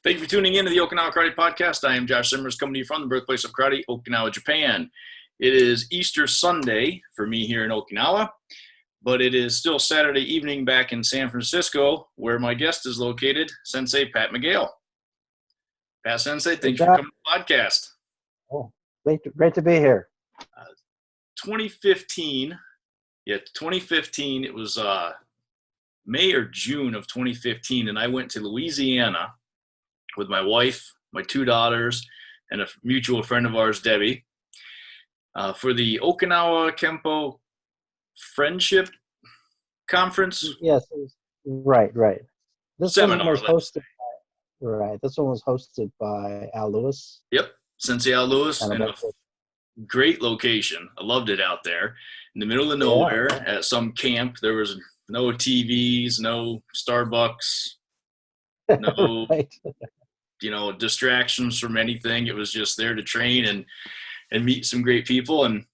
Thank you for tuning in to the Okinawa Karate Podcast. I am Josh Simmers, coming to you from the birthplace of karate, Okinawa, Japan. It is Easter Sunday for me here in Okinawa, but it is still Saturday evening back in San Francisco, where my guest is located, Sensei Pat McGale. Pat Sensei, thanks for coming to the podcast. Oh, great to be here. 2015, it was May or June of 2015, and I went to Louisiana with my wife, my two daughters, and a mutual friend of ours, Debbie, for the Okinawa Kenpo Friendship Conference. Yes, right. This Seminar, one was hosted This one was hosted by Al Lewis. Yep, Sensei Al Lewis, and a great location. I loved it out there in the middle of nowhere at some camp. There was no TVs, no Starbucks, no right. Distractions from anything. It was just there to train and meet some great people. And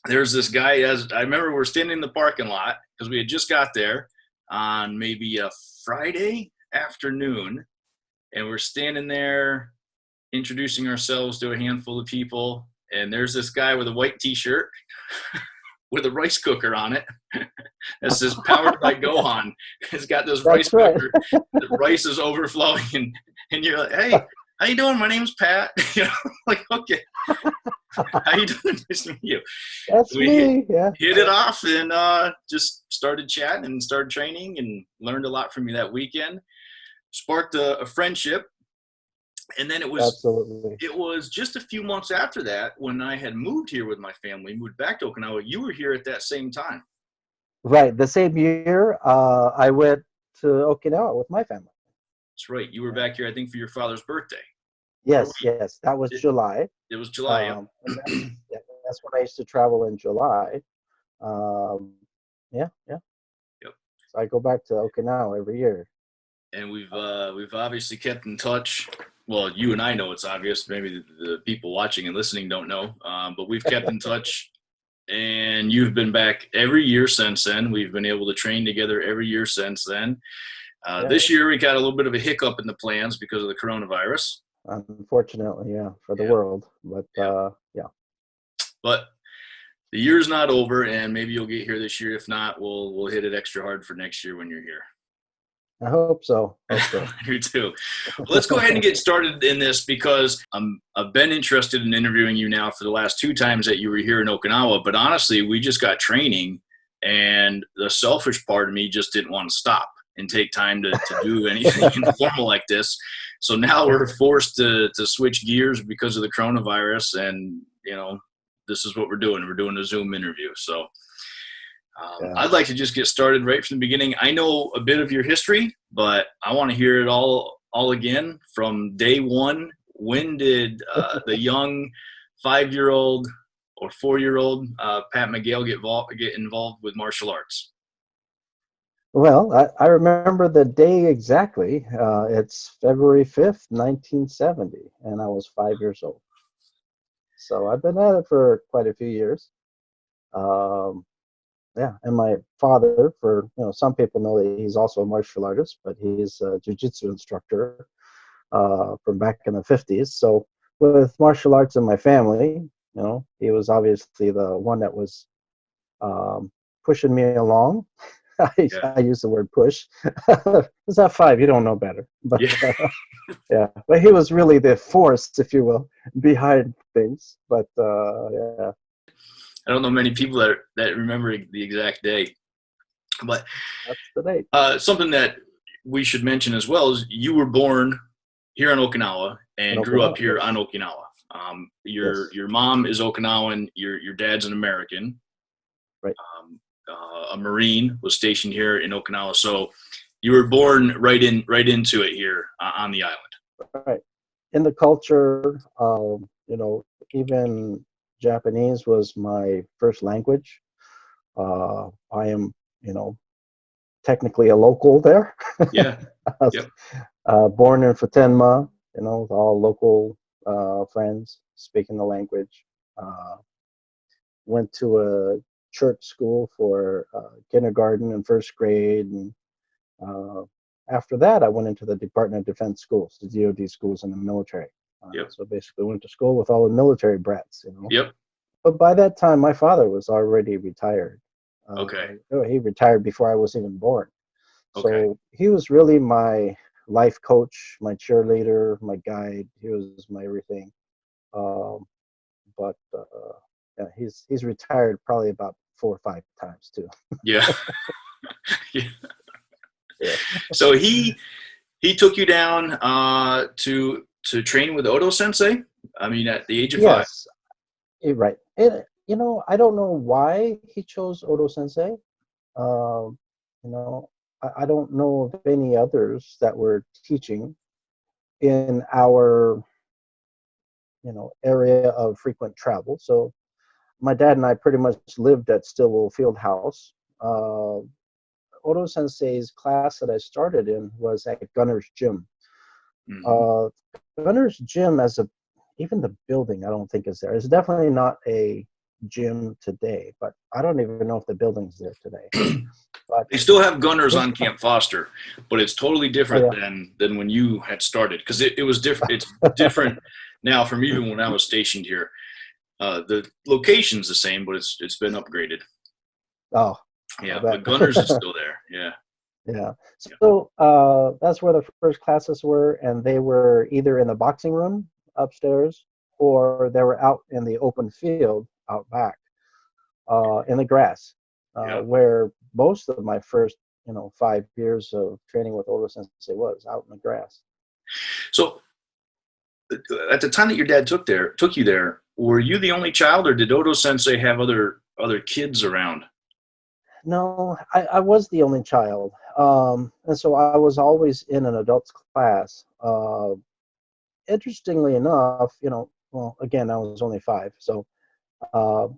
there's this guy, I remember we're standing in the parking lot because we had just got there on maybe a Friday afternoon, and we're standing there introducing ourselves to a handful of people. And there's this guy with a white t-shirt with a rice cooker on it that says powered by Gohan. It's got this rice cooker. The rice is overflowing, and you're like, hey, how you doing? My name's Pat. Like, okay. How you doing? Nice to meet you. That's me. Hit it off and just started chatting and started training and learned a lot from you that weekend. Sparked a friendship. And then it was just a few months after that when I had moved here with my family, moved back to Okinawa. You were here at that same time. Right. The same year, I went to Okinawa with my family. That's right. You were back here, I think, for your father's birthday. Yes. That was July. It was July. That's when I used to travel in July. Yep. So I go back to Okinawa every year. And we've obviously kept in touch. Well, you and I know it's obvious. Maybe the people watching and listening don't know. But we've kept in touch, and you've been back every year since then. We've been able to train together every year since then. This year we got a little bit of a hiccup in the plans because of the coronavirus. Unfortunately, for the world. But But the year's not over, and maybe you'll get here this year. If not, we'll hit it extra hard for next year when you're here. I hope so. You too. Well, let's go ahead and get started in this because I've been interested in interviewing you now for the last two times that you were here in Okinawa. But honestly, we just got training, and the selfish part of me just didn't want to stop and take time to do anything informal like this. So now we're forced to switch gears because of the coronavirus, and this is what we're doing. We're doing a Zoom interview. So I'd like to just get started right from the beginning. I know a bit of your history, but I want to hear it all again from day one. When did the young 5-year-old or 4-year-old Pat McGale get involved with martial arts? Well, I remember the day exactly. It's February 5th, 1970, and I was 5 years old. So I've been at it for quite a few years. And my father, some people know that he's also a martial artist, but he's a Jiu-Jitsu instructor from back in the 50s. So with martial arts in my family, he was obviously the one that was pushing me along. I use the word push. It's at 5, you don't know better. But but he was really the force, if you will, behind things. But I don't know many people that remember the exact day, but that's the date. Something that we should mention as well is you were born here in Okinawa and grew up here on Okinawa. Your mom is Okinawan. Your dad's an American. Right. A Marine was stationed here in Okinawa, so you were born right into it here on the island. Right. In the culture, even Japanese was my first language. I am, technically a local there. Yeah. Born in Futenma, with all local friends speaking the language. Went to a church school for kindergarten and first grade, and after that, I went into the Department of Defense schools, the DoD schools in the military. Yep. So basically, went to school with all the military brats, you know. Yep. But by that time, my father was already retired. Okay. He retired before I was even born. Okay. So he was really my life coach, my cheerleader, my guide. He was my everything. Um, but yeah, he's retired probably about 4 or 5 times too. Yeah. Yeah. Yeah. So he took you down to train with Odo Sensei. I mean, at the age of 5. Yes, you're right. And I don't know why he chose Odo Sensei. Um, you know, I don't know of any others that were teaching in our area of frequent travel. So my dad and I pretty much lived at Stillwell Field House. Uh, Odo Sensei's class that I started in was at Gunner's Gym. Hmm. Uh, Gunner's Gym, even the building, I don't think is there. It's definitely not a gym today, but I don't even know if the building's there today. But They still have gunners his, on Camp Foster, but it's totally oh different yeah, than when you had started because it was different. It's different now from even when I was stationed here. The location's the same, but it's been upgraded. oh, I Yeah, bet. but Gunners is still there. Yeah. Yeah. Yeah. So that's where the first classes were, and they were either in the boxing room upstairs or they were out in the open field out back in the grass, Yeah. where most of my first 5 years of training with Odo Sensei was out in the grass. So at the time that your dad took you there, were you the only child, or did Odo Sensei have other kids around? No, I was the only child, and so I was always in an adults class. Interestingly enough, well, again, I was only 5, so uh,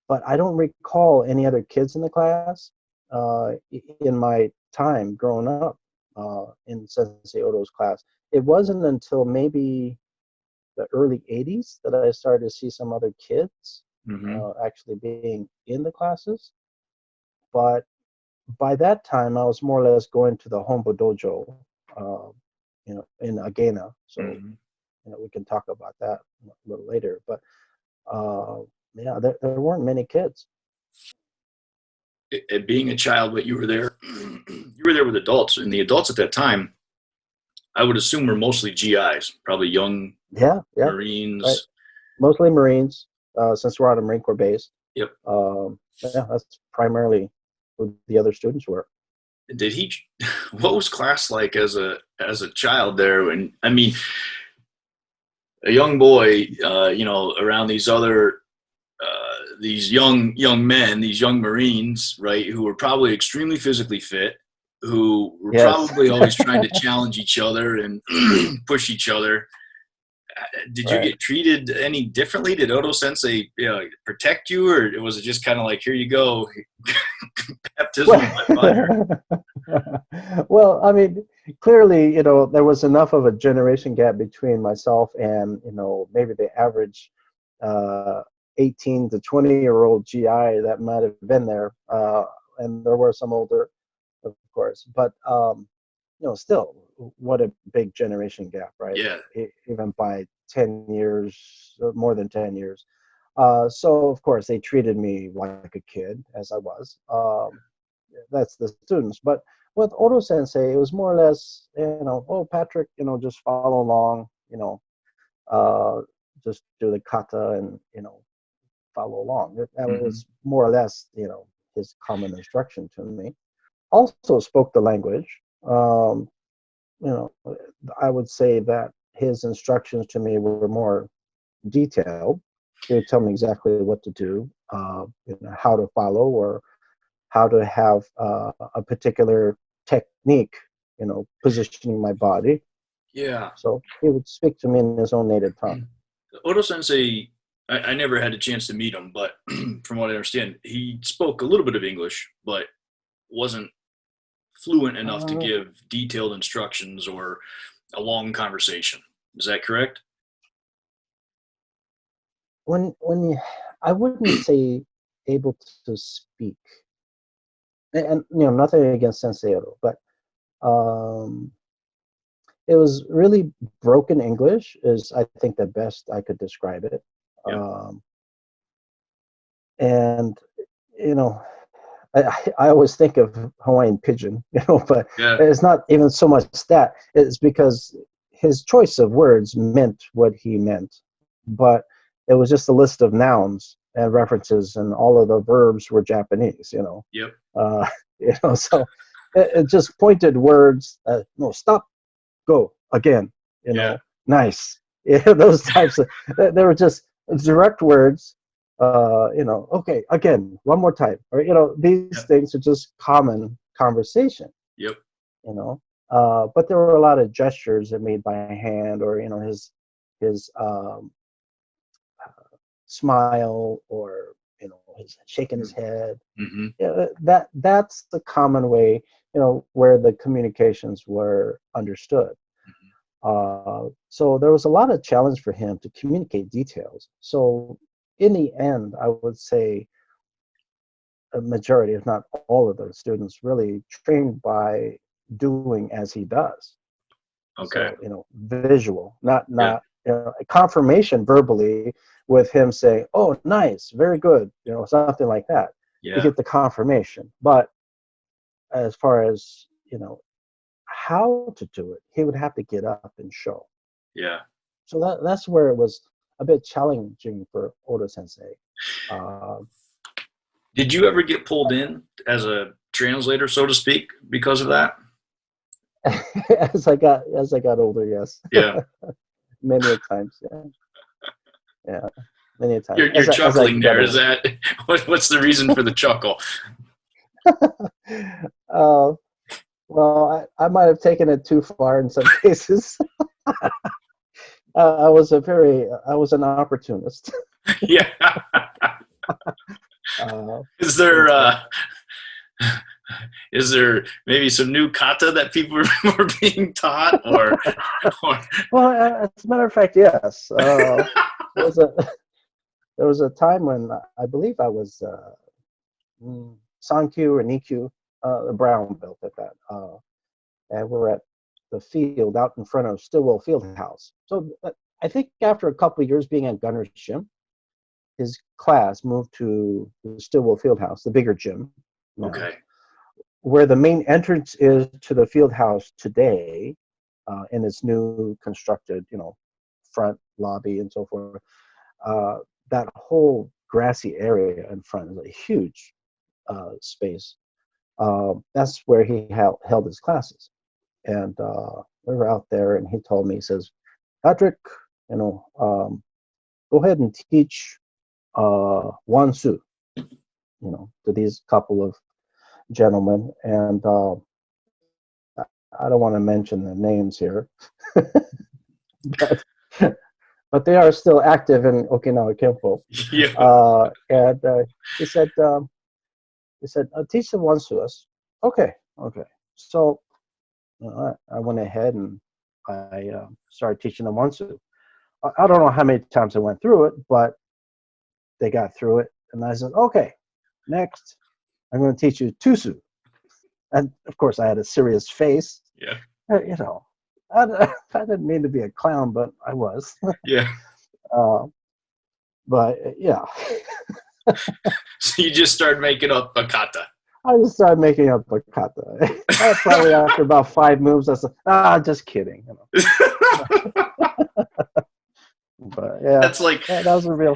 but I don't recall any other kids in the class in my time growing up in Sensei Odo's class. It wasn't until maybe the early 80s that I started to see some other kids Hmm. actually being in the classes. But by that time, I was more or less going to the Hombu Dojo, uh, in Agena. So, Hmm. we can talk about that a little later. But uh, yeah, there weren't many kids. Being a child, but you were there. You were there with adults, and the adults at that time, I would assume, were mostly GIs, probably young Yeah, yeah, right. Marines. Mostly Marines, since we're on a Marine Corps base. Yep. Yeah, that's primarily who the other students were. Did he? What was class like as a child there? And I mean, a young boy, around these young men, these young Marines, right, who were probably extremely physically fit, who were Yes. probably always trying to challenge each other and push each other. Did you Right. get treated any differently? Did Odo Sensei, protect you, or was it just kind of like, here you go, baptism by fire? Well, I mean, clearly, there was enough of a generation gap between myself and, maybe the average uh, 18 to 20-year-old GI that might have been there. And there were some older, of course. But, still, what a big generation gap, right? Yeah. Even by 10 years, or more than 10 years. So, of course, they treated me like a kid, as I was. That's the students. But with Odo Sensei, it was more or less, oh, Patrick, just follow along, uh, just do the kata and, follow along. That Hmm. was more or less, his common instruction to me. Also spoke the language. Um, you know, I would say that his instructions to me were more detailed. He would tell me exactly what to do, how to follow, or how to have a particular technique, positioning my body. Yeah. So he would speak to me in his own native tongue. Odo Sensei, I never had a chance to meet him, but from what I understand, he spoke a little bit of English, but wasn't fluent enough to Uh, give detailed instructions or a long conversation. Is that correct? I wouldn't say able to speak, and nothing against Sensei Odo, but Um, it was really broken English, is I think the best I could describe it. Yep. And you know, I always think of Hawaiian Pigeon, but Yeah. it's not even so much that. It's because his choice of words meant what he meant, but it was just a list of nouns and references, and all of the verbs were Japanese. Yep. Uh, so it just pointed words. No, stop, go again. Yeah. Nice. Those types of. They were just direct words. Okay, again, one more time. Or these Yep. things are just common conversation. Yep. But there were a lot of gestures that made by hand, or his smile, or his shaking his head. Mm-hmm. That's the common way, where the communications were understood. So there was a lot of challenge for him to communicate details. So in the end, I would say a majority, if not all of the students, really trained by doing as he does. Okay. So visual, not Yeah. confirmation verbally, with him saying, "Oh, nice, very good," something like that. You Yeah. get the confirmation, but as far as how to do it, he would have to get up and show. Yeah. So that's where it was a bit challenging for Oda Sensei. Uh, Did you ever get pulled in as a translator, so to speak, because of that? as I got older, yes, Yeah. many a times, yeah, yeah, many a times You're as I chuckling get there. Is older. that what's the reason for the chuckle? uh, well, I might have taken it too far in some cases. I was an opportunist. Yeah. Uh, Is you there know, is there maybe some new kata that people were being taught, or well, as a matter of fact, yes. There was a there was a time when I believe I was Sankyu or Nikyu, the brown belt at that, and we're at the field out in front of Stillwell Fieldhouse. So I think after a couple of years being at Gunner's Gym, his class moved to the Stillwell Fieldhouse, the bigger gym now, okay? where the main entrance is to the field house today, in its new constructed, front lobby and so forth. Uh, that whole grassy area in front is a huge space. That's where he held his classes. And we were out there, and he told me, he says, Patrick, go ahead and teach Wansu, to these couple of gentlemen. And I don't want to mention the names here, but they are still active in Okinawa Kenpo. Yeah. And he said, teach them one to us. Okay, okay. So I went ahead and I started teaching them one to. I don't know how many times I went through it, but they got through it. And I said, okay, next, I'm going to teach you Tusu. And of course, I had a serious face. Yeah. You know, I, I didn't mean to be a clown, but I was. Yeah. But yeah, So you just started making up a kata. I just started making up a kata. Probably after about 5 moves, I said, just kidding. But yeah, That's like that was a real.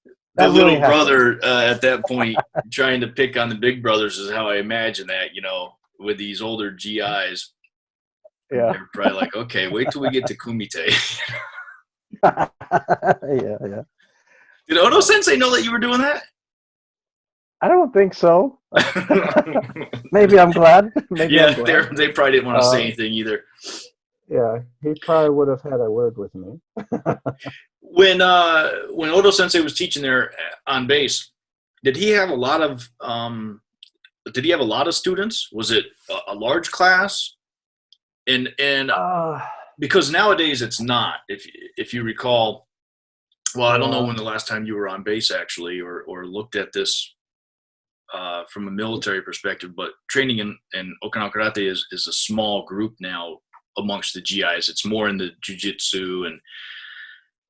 the That really little happened. brother at that point trying to pick on the big brothers is how I imagine that, with these older GIs. Yeah. They're probably like, okay, wait till we get to Kumite. Yeah, yeah. Did Odo Sensei know that you were doing that? I don't think so. Maybe I'm glad. Maybe I'm Yeah, glad. they probably didn't want to say anything either. Yeah, he probably would have had a word with me. When Odo Sensei was teaching there on base, did he have a lot of students? Was it a large class? And because nowadays it's not. If you recall, well, I don't know Yeah. when the last time you were on base actually, or looked at this from a military perspective, but training in Okinawa Karate is a small group now amongst the GIs. It's more in the Jiu-Jitsu and,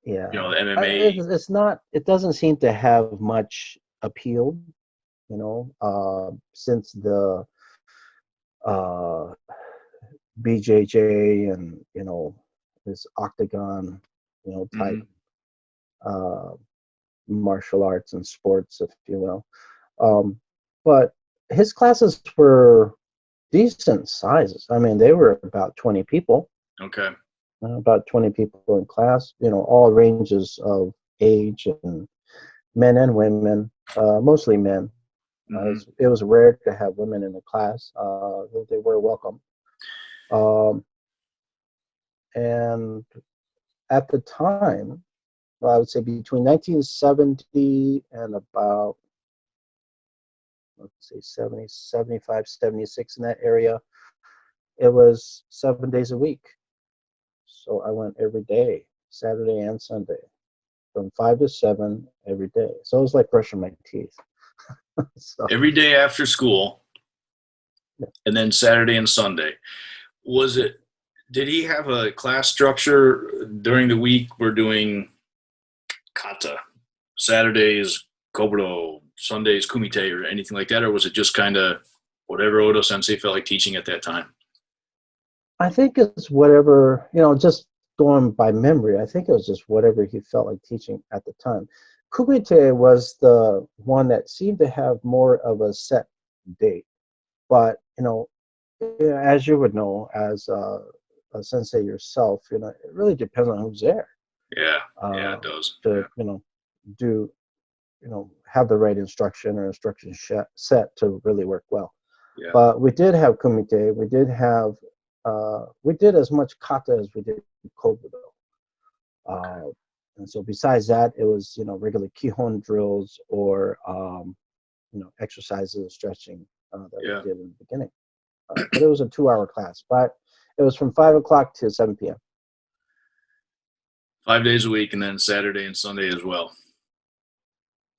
Yeah, you know, the MMA. it's not. It doesn't seem to have much appeal, since the uh, BJJ and this octagon, type Mhm. uh, martial arts and sports, if you will. Um, but his classes were decent sizes. I mean, they were about 20 people, Okay. about 20 people in class, all ranges of age, and men and women, mostly men. Hmm. It was rare to have women in the class. They were welcome. Um, and at the time, well, I would say between 1970 and about, let's say 70, 75, 76, in that area, it was 7 days a week. So I went every day, Saturday and Sunday, from 5 to 7 every day. So it was like brushing my teeth. So Every day after school, yeah. and then Saturday and Sunday. Was it? Did he have a class structure during the week? We're doing kata. Saturdays kobudo, Sundays kumite, or anything like that, or was it just kind of whatever Odo Sensei felt like teaching at that time? I think it's whatever, just going by memory. I think it was just whatever he felt like teaching at the time. Kumite was the one that seemed to have more of a set date. But, yeah, as you would know, as a sensei yourself, it really depends on who's there Yeah, yeah, uh, it does. to, Yeah, do, have the right instruction or instruction set to really work well. yeah. But we did have kumite. We did as much kata as we did kobudo. Okay. And so besides that, it was, regular kihon drills or, exercises, stretching that we Yeah, did in the beginning. But it was a 2 hour class, but it was from 5 o'clock to 7 p.m. 5 days a week, and then Saturday and Sunday as well.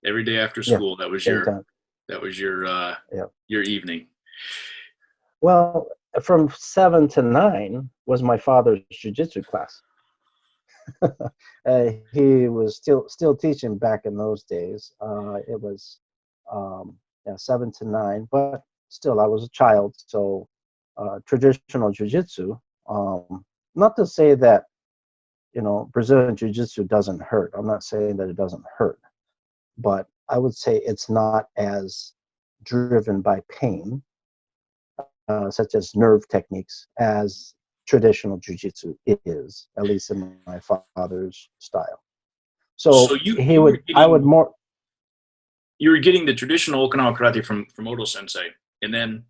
Every day after Yeah, school. That was same your time. that was Yeah. your evening. Well, from 7 to 9 was my father's jujitsu class. He was still teaching back in those days. It was yeah, 7 to 9, but still, I was a child, so traditional jujitsu. Not to say that Brazilian jiu-jitsu doesn't hurt. I'm not saying that it doesn't hurt, but I would say it's not as driven by pain, such as nerve techniques, as traditional jiu-jitsu is, at least in my father's style. So So you he you were would, I would getting more, you were getting the traditional Okinawa karate from Odo Sensei, and then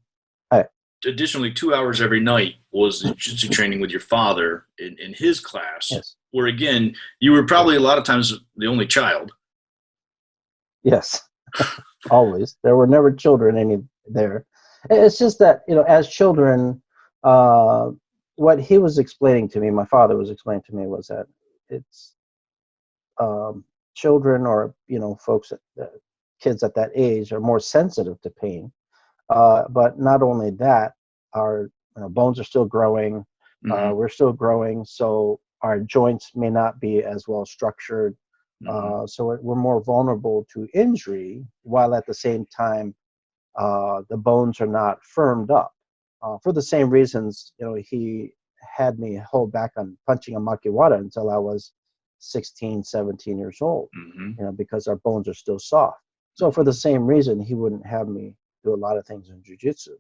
I, additionally 2 hours every night was the jiu-jitsu training with your father in his class. yes, Where again, you were yes, probably a lot of times the only child. yes, always. There were never children any there. It's just that, as children, uh, what he was explaining to me, my father was explaining to me, was that it's children, or folks, kids at that age are more sensitive to pain. But not only that, our bones are still growing. Hmm. We're still growing, so our joints may not be as well structured. Hmm. So we're more vulnerable to injury, while at the same time the bones are not firmed up. For the same reasons, he had me hold back on punching a makiwara until I was 16, 17 years old, Hmm. because our bones are still soft. So for the same reason, he wouldn't have me do a lot of things in jujitsu.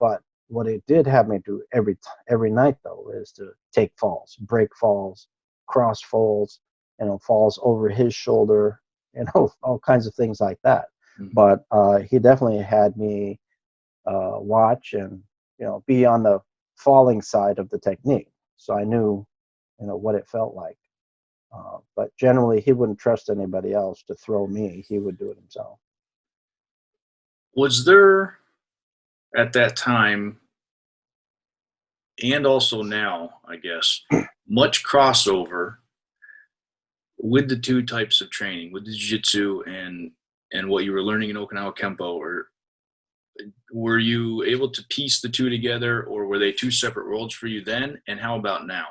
But what he did have me do every night, though, is to take falls, break falls, cross falls, falls over his shoulder, all kinds of things like that. Hmm. But he definitely had me watch and be on the falling side of the technique, so I knew what it felt like. But generally, he wouldn't trust anybody else to throw me. He would do it himself. Was there at that time, and also now, I guess, much crossover with the two types of training, with the jiu-jitsu and and what you were learning in Okinawa Kempo, or were you able to piece the two together, or were they two separate worlds for you then? And how about now?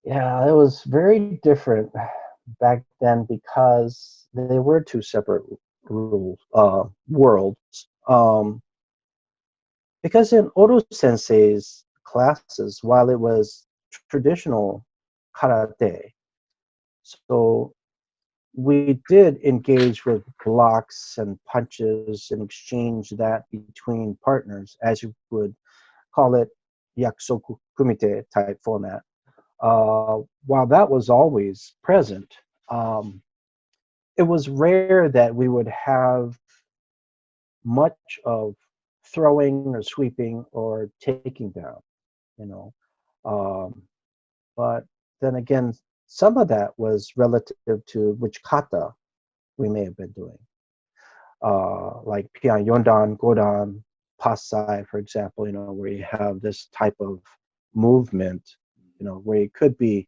Yeah, it was very different back then because they were two separate worlds. Because in Odo Sensei's classes, while it was traditional karate, so we did engage with blocks and punches and exchange that between partners, as you would call it, yakusoku kumite type format. While that was always present, um, it was rare that we would have much of throwing or sweeping or taking down, you know. Um, but then again, some of that was relative to which kata we may have been doing. Like Pian Yondan, Godan, Pasai, for example, where you have this type of movement, where it could be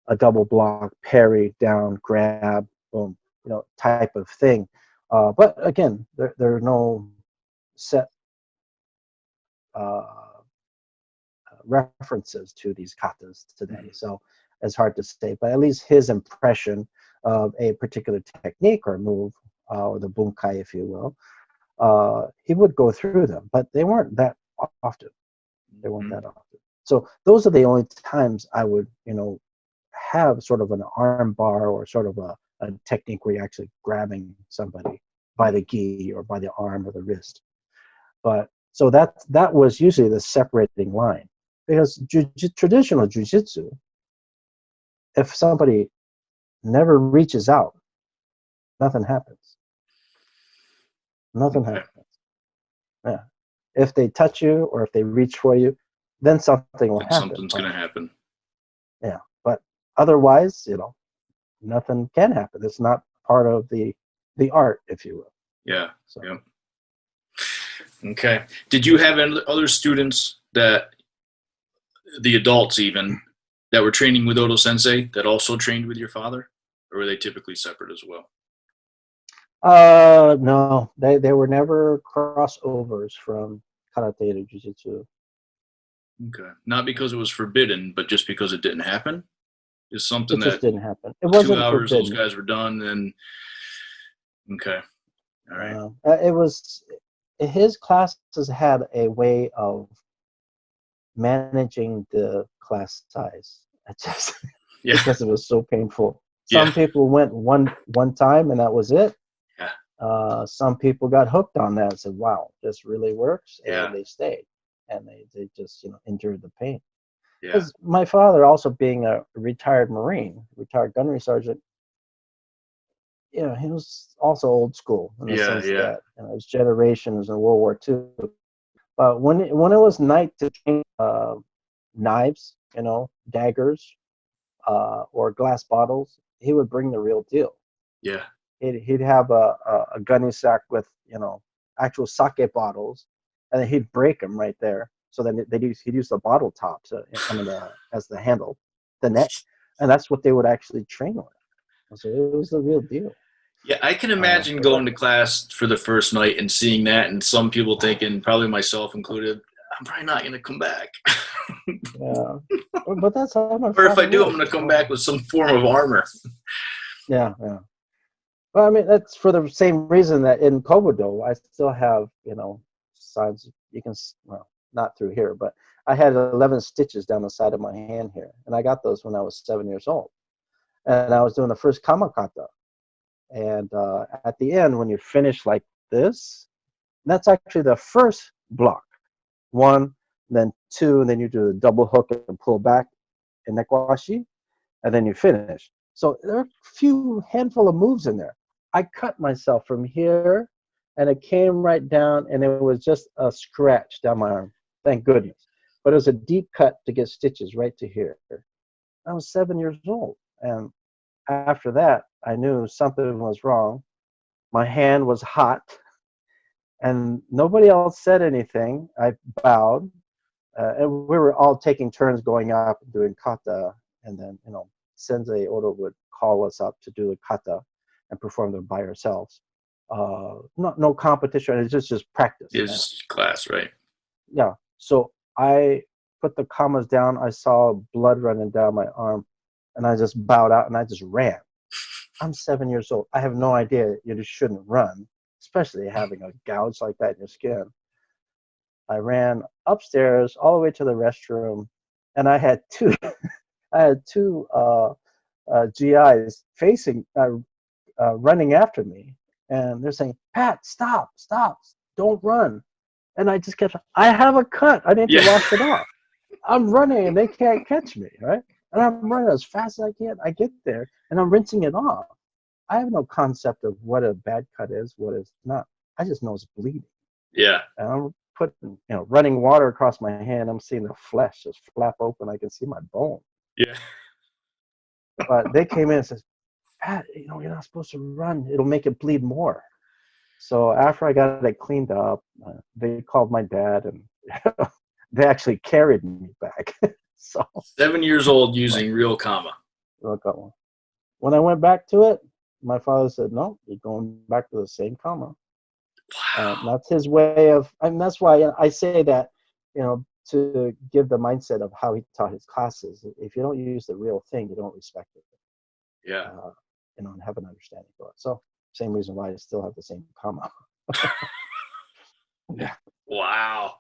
a double block, parry, down, grab, boom, type of thing. But again, there are no set uh, references to these katas today. So it's hard to say, but at least his impression of a particular technique or move, or the bunkai, if you will, he would go through them, but they weren't that often. They weren't that often. So those are the only times I would, have sort of an arm bar or sort of a technique where you're actually grabbing somebody by the gi or by the arm or the wrist. But so that was usually the separating line, because traditional jiu-jitsu, if somebody never reaches out, nothing happens. Nothing Okay. happens. Yeah. If they touch you or if they reach for you, then something will Then happen. something's going to happen. Yeah. But otherwise, nothing can happen. It's not part of the art, if you will. Yeah. So. Yeah. Okay. Did you have other students, that the adults even, that were training with Odo Sensei that also trained with your father, or were they typically separate as well? No, they were never crossovers from karate to jiu-jitsu. Okay. Not because it was forbidden, but just because it didn't happen? Is something It just that didn't happen. It 2 wasn't hours, those forbidden. guys were done, and okay. All right. It was his classes had a way of managing the class size. Just Yeah. because it was so painful. Yeah. Some people went one time and that was it. Yeah. Some people got hooked on that and said, "Wow, this really works," Yeah. and they stayed, and they just endured the pain. Yeah. Because my father, also being a retired Marine, retired gunnery sergeant, he was also old school in the Yeah. sense Yeah. that his generations in World War II. But when it was night to train knives, daggers, or glass bottles, he would bring the real deal. Yeah. He'd have a gunny sack with actual sake bottles, and then he'd break them right there. So then he'd use the bottle top as the handle, the neck, and that's what they would actually train with. So it was the real deal. Yeah, I can imagine But, going to class for the first night and seeing that, and some people thinking, probably myself included, I'm probably not going to come back. yeah, but that's how my Or if I father do, I'm was. going to come back with some form of armor. Yeah, yeah. Well, I mean, that's for the same reason that in kobudo, I still have, signs. You can, well, not through here, but I had 11 stitches down the side of my hand here, and I got those when I was 7 years old, and I was doing the first kamakata. And at the end, when you finish like this, that's actually the first block. One, then two, and then you do the double hook and pull back in nekwashi, and then you finish. So there are a few handful of moves in there. I cut myself from here, and it came right down, and it was just a scratch down my arm. Thank goodness. But it was a deep cut to get stitches right to here. I was 7 years old, and after that, I knew something was wrong. My hand was hot, and nobody else said anything. I bowed, and we were all taking turns going up and doing kata, and then Sensei Odo would call us up to do the kata and perform them by ourselves. No competition. It's just practice. It's just class, right? Yeah. So I put the kamas down. I saw blood running down my arm, and I just bowed out and I just ran. I'm 7 years old. I have no idea you just shouldn't run, especially having a gouge like that in your skin. I ran upstairs all the way to the restroom, and I had two I had two GIs facing running after me, and they're saying, "Pat, stop, stop, don't run." And I just kept, I have a cut. I need to Yeah. wash it off. I'm running, and they can't catch me, right? And I'm running as fast as I can. I get there, and I'm rinsing it off. I have no concept of what a bad cut is, what is not. I just know it's bleeding. Yeah. And I'm putting, running water across my hand. I'm seeing the flesh just flap open. I can see my bone. Yeah. But they came in and says, "Pat, you're not supposed to run. It'll make it bleed more." So after I got it cleaned up, they called my dad, and they actually carried me back. So 7 years old using like, real kama. when I went back to it, my father said, "No, you're going back to the same kama." And Wow. that's his way of, and that's why I say that, to give the mindset of how he taught his classes. If you don't use the real thing, you don't respect it, Yeah. uh, and have an understanding for it. So same reason why I still have the same kama. Yeah. Wow.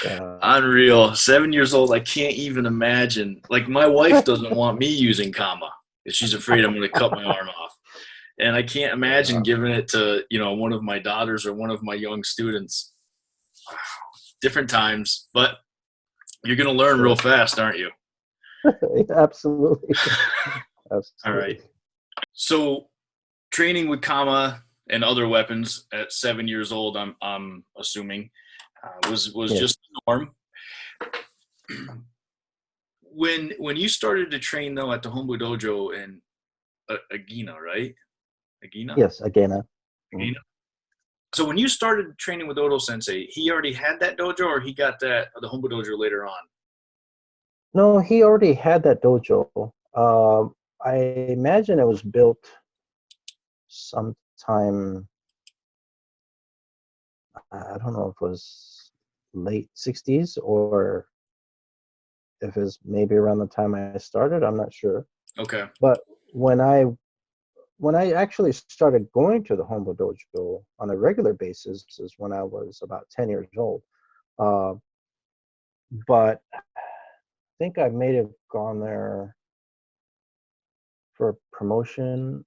Uh, Unreal. 7 years old. I can't even imagine. Like, my wife doesn't want me using kama. She's afraid I'm going to cut my arm off. And I can't imagine giving it to, one of my daughters or one of my young students. Different times, but you're going to learn real fast, aren't you? Absolutely. All right. Absolutely. So training with kama and other weapons at 7 years old, I'm assuming, was Yeah. just the norm. When you started to train though at the Hombu Dojo in Agena, right? Agena? Yes, Agena. Mhm. Agena. So when you started training with Odo Sensei, he already had that dojo, or he got the Hombu Dojo later on? No, he already had that dojo. I imagine it was built sometime, I don't know if it was late 60s or if it's maybe around the time I started. I'm not sure. Okay. But when I actually started going to the Hombu Dojo on a regular basis is when I was about 10 years old. Uh, but I think I may have gone there for a promotion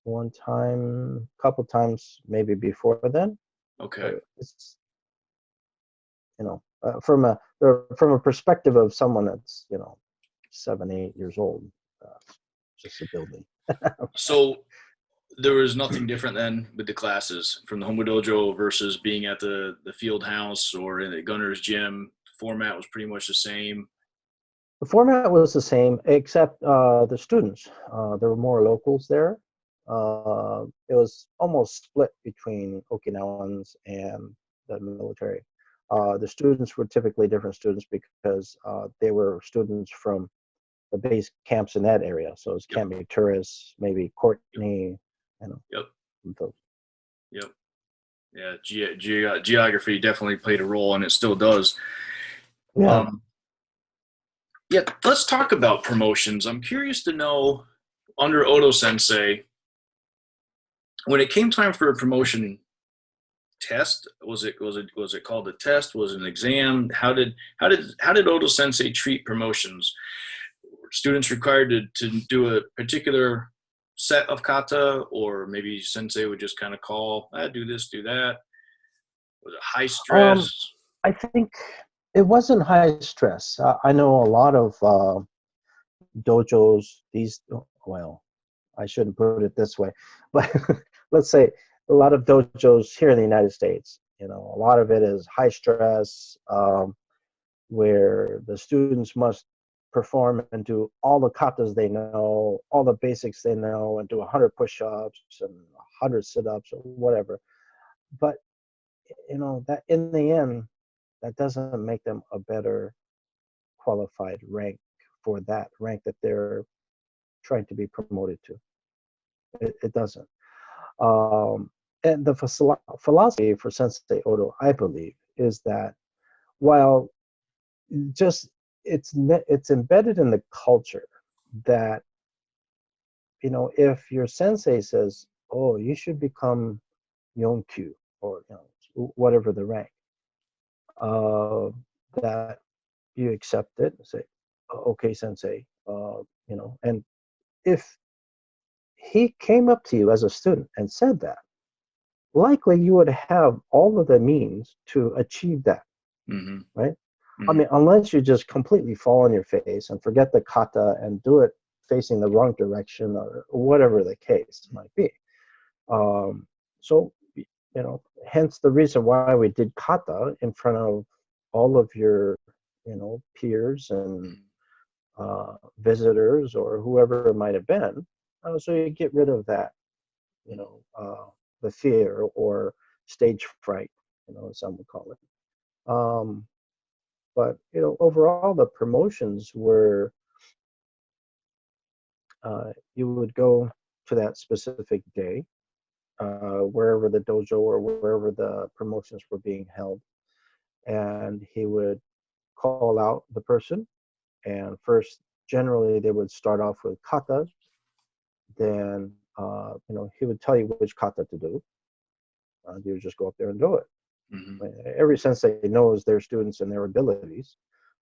one time, a couple times maybe before then. Okay. But it's, from a perspective of someone that's 7, 8 years old, just a building. So there was nothing different then with the classes from the Hombu Dojo versus being at the field house or in the gunner's gym. The format was pretty much the same. The format was the same, except the students. There were more locals there. It was almost split between Okinawans and the military. The students were typically different students because they were students from the base camps in that area. So it's Yep. Camp Tourists, maybe Courtney, Yep. those. Yep. Yeah. Geography definitely played a role, and it still does. Yeah. Yeah. Let's talk about promotions. I'm curious to know, under Odo Sensei, when it came time for a promotion test, was it called a test? Was it an exam? How did Odo Sensei treat promotions? Were students required to do a particular set of kata, or maybe Sensei would just kind of call, do this, do that? Was it high Um, stress? I think it wasn't high stress. I know a lot of dojos. Well, I shouldn't put it this way, but let's say a lot of dojos here in the United States. A lot of it is high stress, where the students must perform and do all the katas they know, all the basics they know, and do 100 push-ups and 100 sit-ups or whatever. But that in the end, that doesn't make them a better qualified rank for that rank that they're trying to be promoted to. It doesn't. Um, and the philosophy for Sensei Odo, I believe, is that while just it's embedded in the culture that, if your sensei says, "Oh, you should become Yonkyu," or whatever the rank, uh, that you accept it, say, "Okay, sensei," and if he came up to you as a student and said that, likely you would have all of the means to achieve that, Mm-hmm. right? I Mm-hmm. mean, unless you just completely fall on your face and forget the kata and do it facing the wrong direction or whatever the case might be. So, hence the reason why we did kata in front of all of your, peers and visitors or whoever it might have been. So you get rid of that, you know, uh, the fear or stage fright, as some would call it. But overall, the promotions were you would go to that specific day, wherever the dojo or wherever the promotions were being held, and he would call out the person. And first, generally, they would start off with kata. Then, he would tell you which kata to do. You would just go up there and do it. Mm-hmm. Every sensei knows their students and their abilities,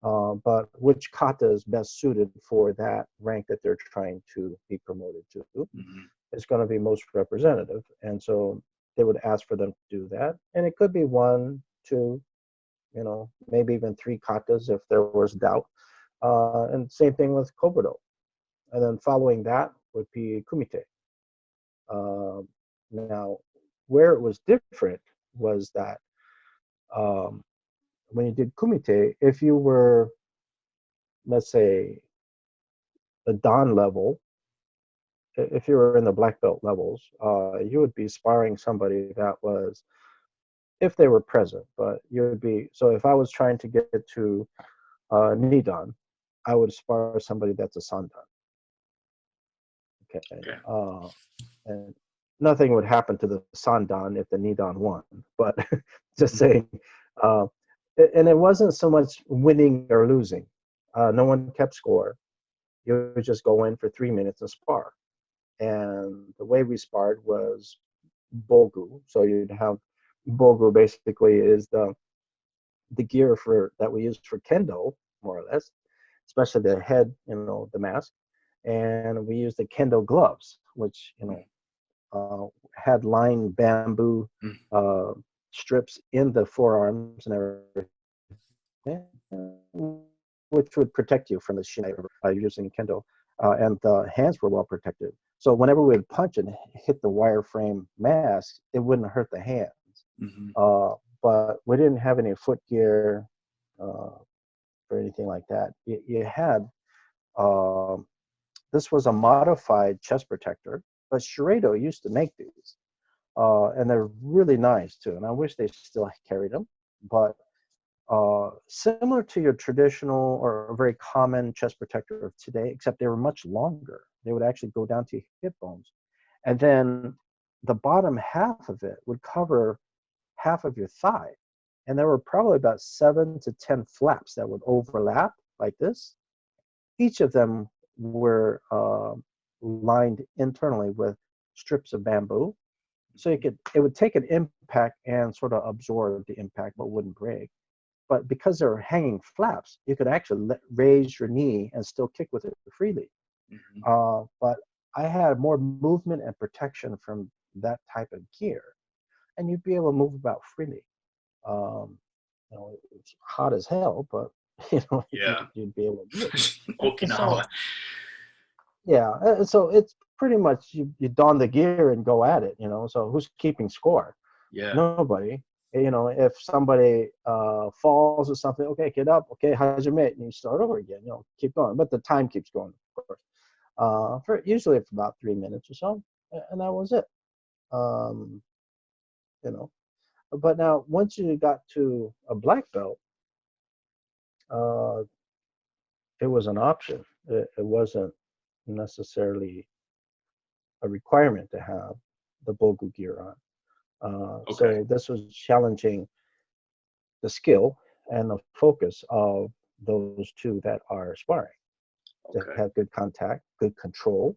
but which kata is best suited for that rank that they're trying to be promoted to Mm-hmm. is going to be most representative. And so they would ask for them to do that. And it could be one, two, maybe even three katas if there was doubt. And same thing with kobudo. And then following that would be kumite. Now, where it was different was that um, when you did kumite, if you were, let's say, the dan level, if you were in the black belt levels, you would be sparring somebody that was, if they were present, but you would be, so if I was trying to get to nidan, I would spar somebody that's a sandan. Okay. Okay. And nothing would happen to the sandan if the nidan won, but just saying, uh, and it wasn't so much winning or losing. No one kept score. You would just go in for 3 minutes and spar. And the way we sparred was bogu. So you'd have bogu basically is the gear for that we use for kendo, more or less, especially the head, the mask. And we use the kendo gloves, which had lined bamboo uh, strips in the forearms and everything, which would protect you from the shin using kendo. And the hands were well protected. So whenever we would punch and hit the wireframe mask, it wouldn't hurt the hands. Mm-hmm. But we didn't have any foot gear or anything like that. You had this was a modified chest protector, but Shiredo used to make these, and they're really nice too. And I wish they still carried them. But similar to your traditional or very common chest protector of today, except they were much longer. They would actually go down to hip bones, and then the bottom half of it would cover half of your thigh. And there were probably about 7 to 10 flaps that would overlap like this. Each of them were lined internally with strips of bamboo. So it would take an impact and sort of absorb the impact, but wouldn't break. But because there were hanging flaps, you could actually raise your knee and still kick with it freely. Mm-hmm. But I had more movement and protection from that type of gear, and you'd be able to move about freely. Um, it's hot as hell, but Yeah. you'd be able to do it. And so Okinawa. yeah, so it's pretty much you don the gear and go at it. So who's keeping score? Yeah. Nobody. If somebody falls or something, okay, get up. Okay, how's your mate? And you start over again. Keep going, but the time keeps going, of course. For usually it's about 3 minutes or so, and that was it. Um, you know, but now once you got to a black belt, uh, it was an option. It wasn't. necessarily a requirement to have the bogu gear on. Okay. So this was challenging the skill and the focus of those two that are sparring to Okay. have good contact, good control,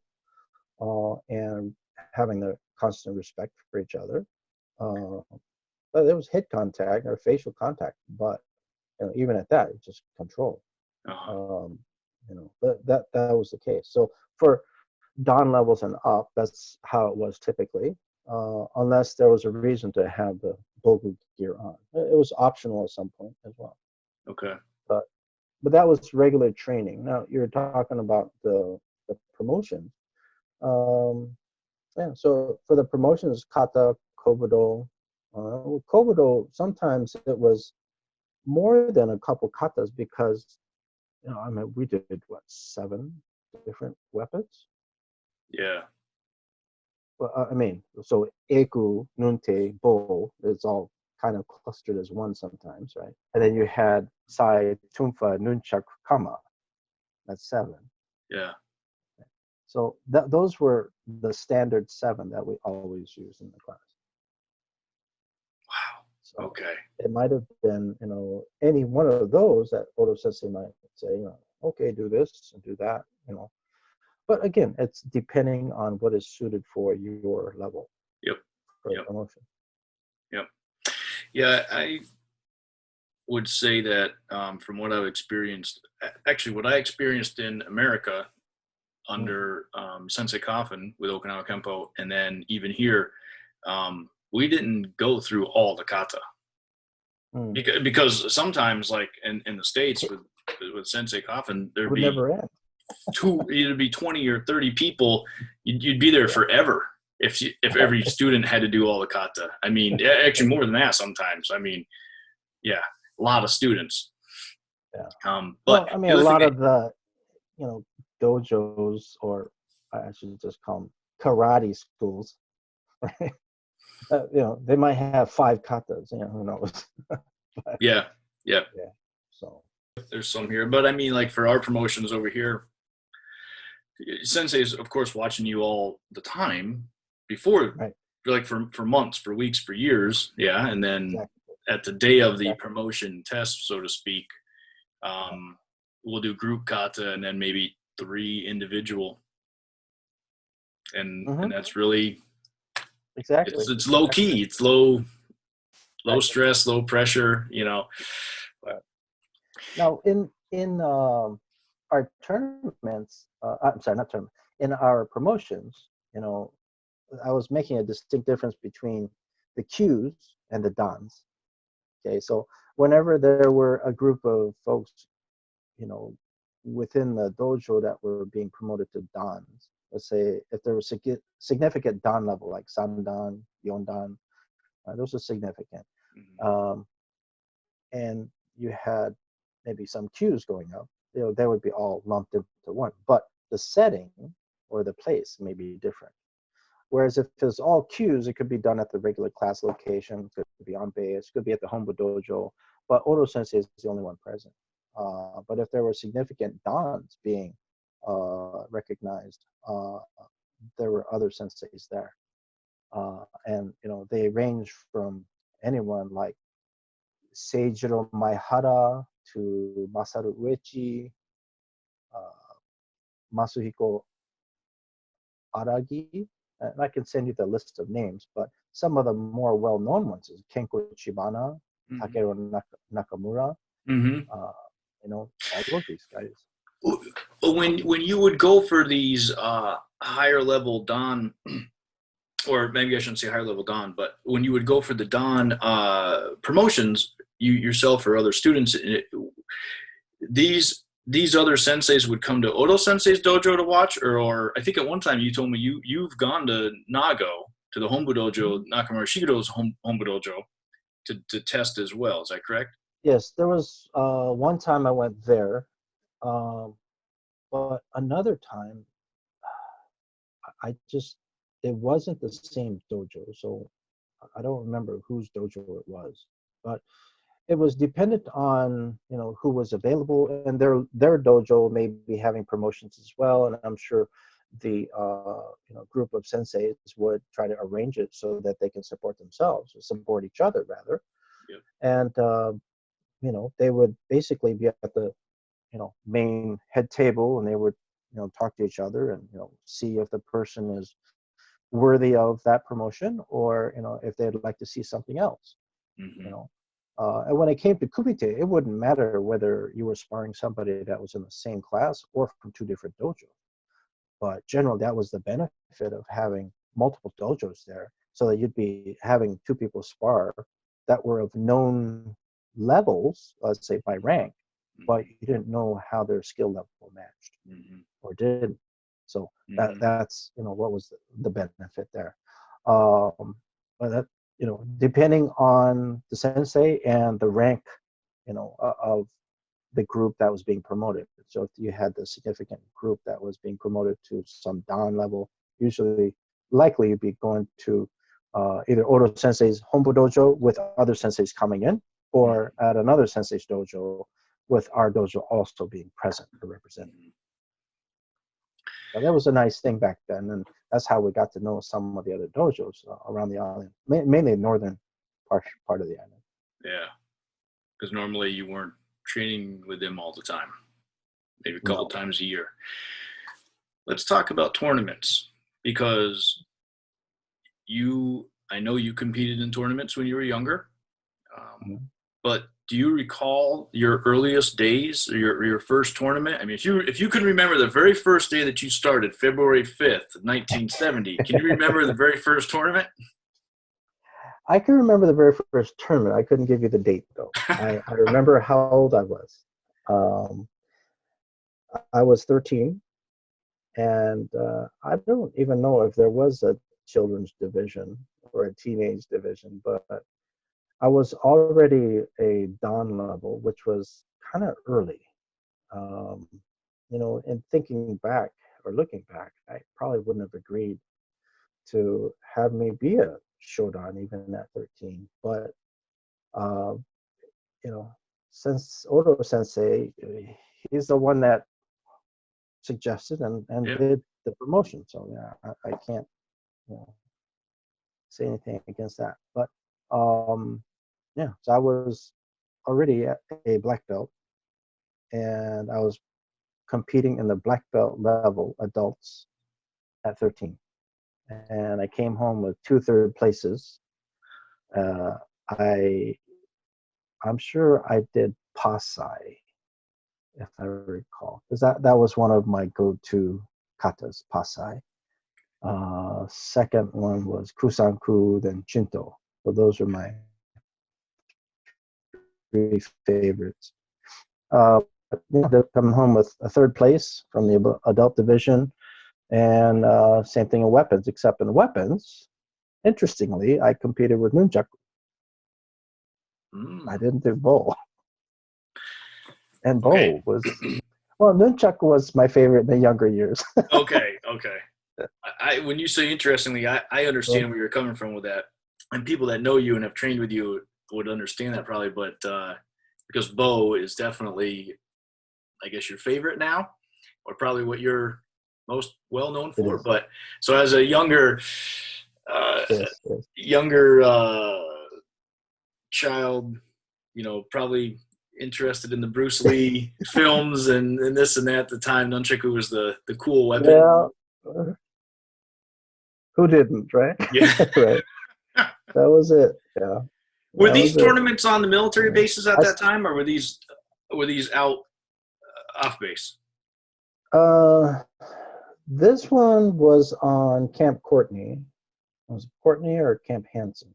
and having the constant respect for each other. Uh, but there was head contact or facial contact, but even at that, it's just control. Uh-huh. That was the case. So for dawn levels and up, that's how it was typically, unless there was a reason to have the bogu gear on. It was optional at some point as well. Okay. But but that was regular training. Now you're talking about the promotion. Um, yeah, so for the promotions, kata, kobudo, kobudo, sometimes it was more than a couple katas because, I mean, we did what, 7 different weapons? Yeah. Well, I mean, so eku, nunte, bo, it's all kind of clustered as one sometimes, right? And then you had sai, tumfa, nunchak, kama. That's 7. Yeah. So those were the standard 7 that we always use in the class. Wow. So Okay. it might have been, any one of those that Odo Sensei might say, okay, do this and do that, But again, it's depending on what is suited for your level Yep. for Yep. promotion. Yep. Yeah, I would say that from what I've experienced, actually, what I experienced in America under Sensei Coffin with Okinawa Kempo, and then even here, we didn't go through all the kata Mm. because sometimes, like in the States with Sensei Coffin, It there'd would be never end. it'd be 20 or 30 people. You'd be there Yeah. forever if every student had to do all the kata. I mean, actually more than that sometimes. I mean, yeah, a lot of students. Yeah. But Well, I mean, the a other thing, lot of the, dojos, or I should just call them karate schools, right? They might have 5 katas, who knows? But, yeah, yeah, yeah. So. there's some here, but I mean, like for our promotions over here, Sensei is of course watching you all the time before, Right. like for months, for weeks, for years, yeah, and then Exactly. at the day of the Exactly. promotion test, so to speak, Yeah. we'll do group kata and then maybe 3 individual, and Mm-hmm. that's really Exactly. it's low key, it's low Exactly. stress, low pressure, Right. Now, in our tournaments, I'm sorry, not tournament, in our promotions, I was making a distinct difference between the Qs and the Dans. Okay, so whenever there were a group of folks, you know, within the dojo that were being promoted to Dans, let's say if there was significant Dan level, like Sandan, Yondan, those are significant. Um, and you had maybe some cues going up, they would be all lumped into one. But the setting or the place may be different. Whereas if it's all cues, it could be done at the regular class location, could be on base, could be at the Hombu dojo, but Odo Sensei is the only one present. But if there were significant dons being recognized, there were other senseis there. And they range from anyone like Seijiro Maehara to Masaru Uechi, uh, Masuhiko Aragi. And I can send you the list of names, but some of the more well-known ones is Kenko Chibana, Takeru Nakamura, mm-hmm. All of these guys. When you would go for these higher level dan, or maybe I shouldn't say higher level dan, but when you would go for the dan promotions, you yourself or other students, these other senseis would come to Odo Sensei's dojo to watch, or I think at one time you told me you've gone to Nago, to the Hombu dojo, Nakamura Shigero's Hombu dojo, to test as well. Is that correct? Yes, there was one time I went there, but another time it wasn't the same dojo, so I don't remember whose dojo it was, but it was dependent on, who was available, and their dojo may be having promotions as well, and I'm sure the group of senseis would try to arrange it so that they can support themselves, or support each other rather. Yep. And they would basically be at the main head table, and they would talk to each other, and see if the person is worthy of that promotion, or if they'd like to see something else. Mm-hmm. And when it came to kumite, it wouldn't matter whether you were sparring somebody that was in the same class or from two different dojos. But generally, that was the benefit of having multiple dojos there, so that you'd be having two people spar that were of known levels, let's say by rank, but you didn't know how their skill level matched, or didn't. So that's what was the benefit there. But that, depending on the sensei and the rank, of the group that was being promoted. So if you had the significant group that was being promoted to some Dan level, likely you'd be going to either Odo Sensei's Hombu dojo with other senseis coming in, or at another sensei's dojo with our dojo also being present or represented. So that was a nice thing back then, and that's how we got to know some of the other dojos around the island, mainly the northern part of the island. Yeah, because normally you weren't training with them all the time, maybe a couple times a year. Let's talk about tournaments, because I know you competed in tournaments when you were younger, but do you recall your earliest days, or your first tournament? I mean, if you can remember the very first day that you started, February 5th, 1970, can you remember the very first tournament? I can remember the very first tournament. I couldn't give you the date, though. I remember how old I was. I was 13, and I don't even know if there was a children's division or a teenage division, but I was already a Dan level, which was kind of early. In thinking back or looking back, I probably wouldn't have agreed to have me be a shodan even at 13. But since Odo Sensei, he's the one that suggested and did the promotion. So yeah, I can't say anything against that. But so I was already at a black belt, and I was competing in the black belt level adults at 13. And I came home with 2 third places. I'm sure I did Pasai, if I recall, because that was one of my go-to katas, Pasai. Second one was Kusanku, then Shinto. So those are my 3 favorites. They're coming home with a 3rd place from the adult division, and same thing in weapons, except in weapons, interestingly, I competed with nunchaku. I didn't do bow. And bow was, nunchaku was my favorite in the younger years. Okay. When you say interestingly, I understand where you're coming from with that. And people that know you and have trained with you would understand that probably, but because bow is definitely, I guess, your favorite now, or probably what you're most well known for. But so as a younger child, probably interested in the Bruce Lee films and this and that at the time, nunchaku was the cool weapon. Yeah. Who didn't, right? Yeah. Right. That was it. Yeah. Were these tournaments on the military bases at that time, or were these out off base? This one was on Camp Courtney. Was it Courtney or Camp Hansen?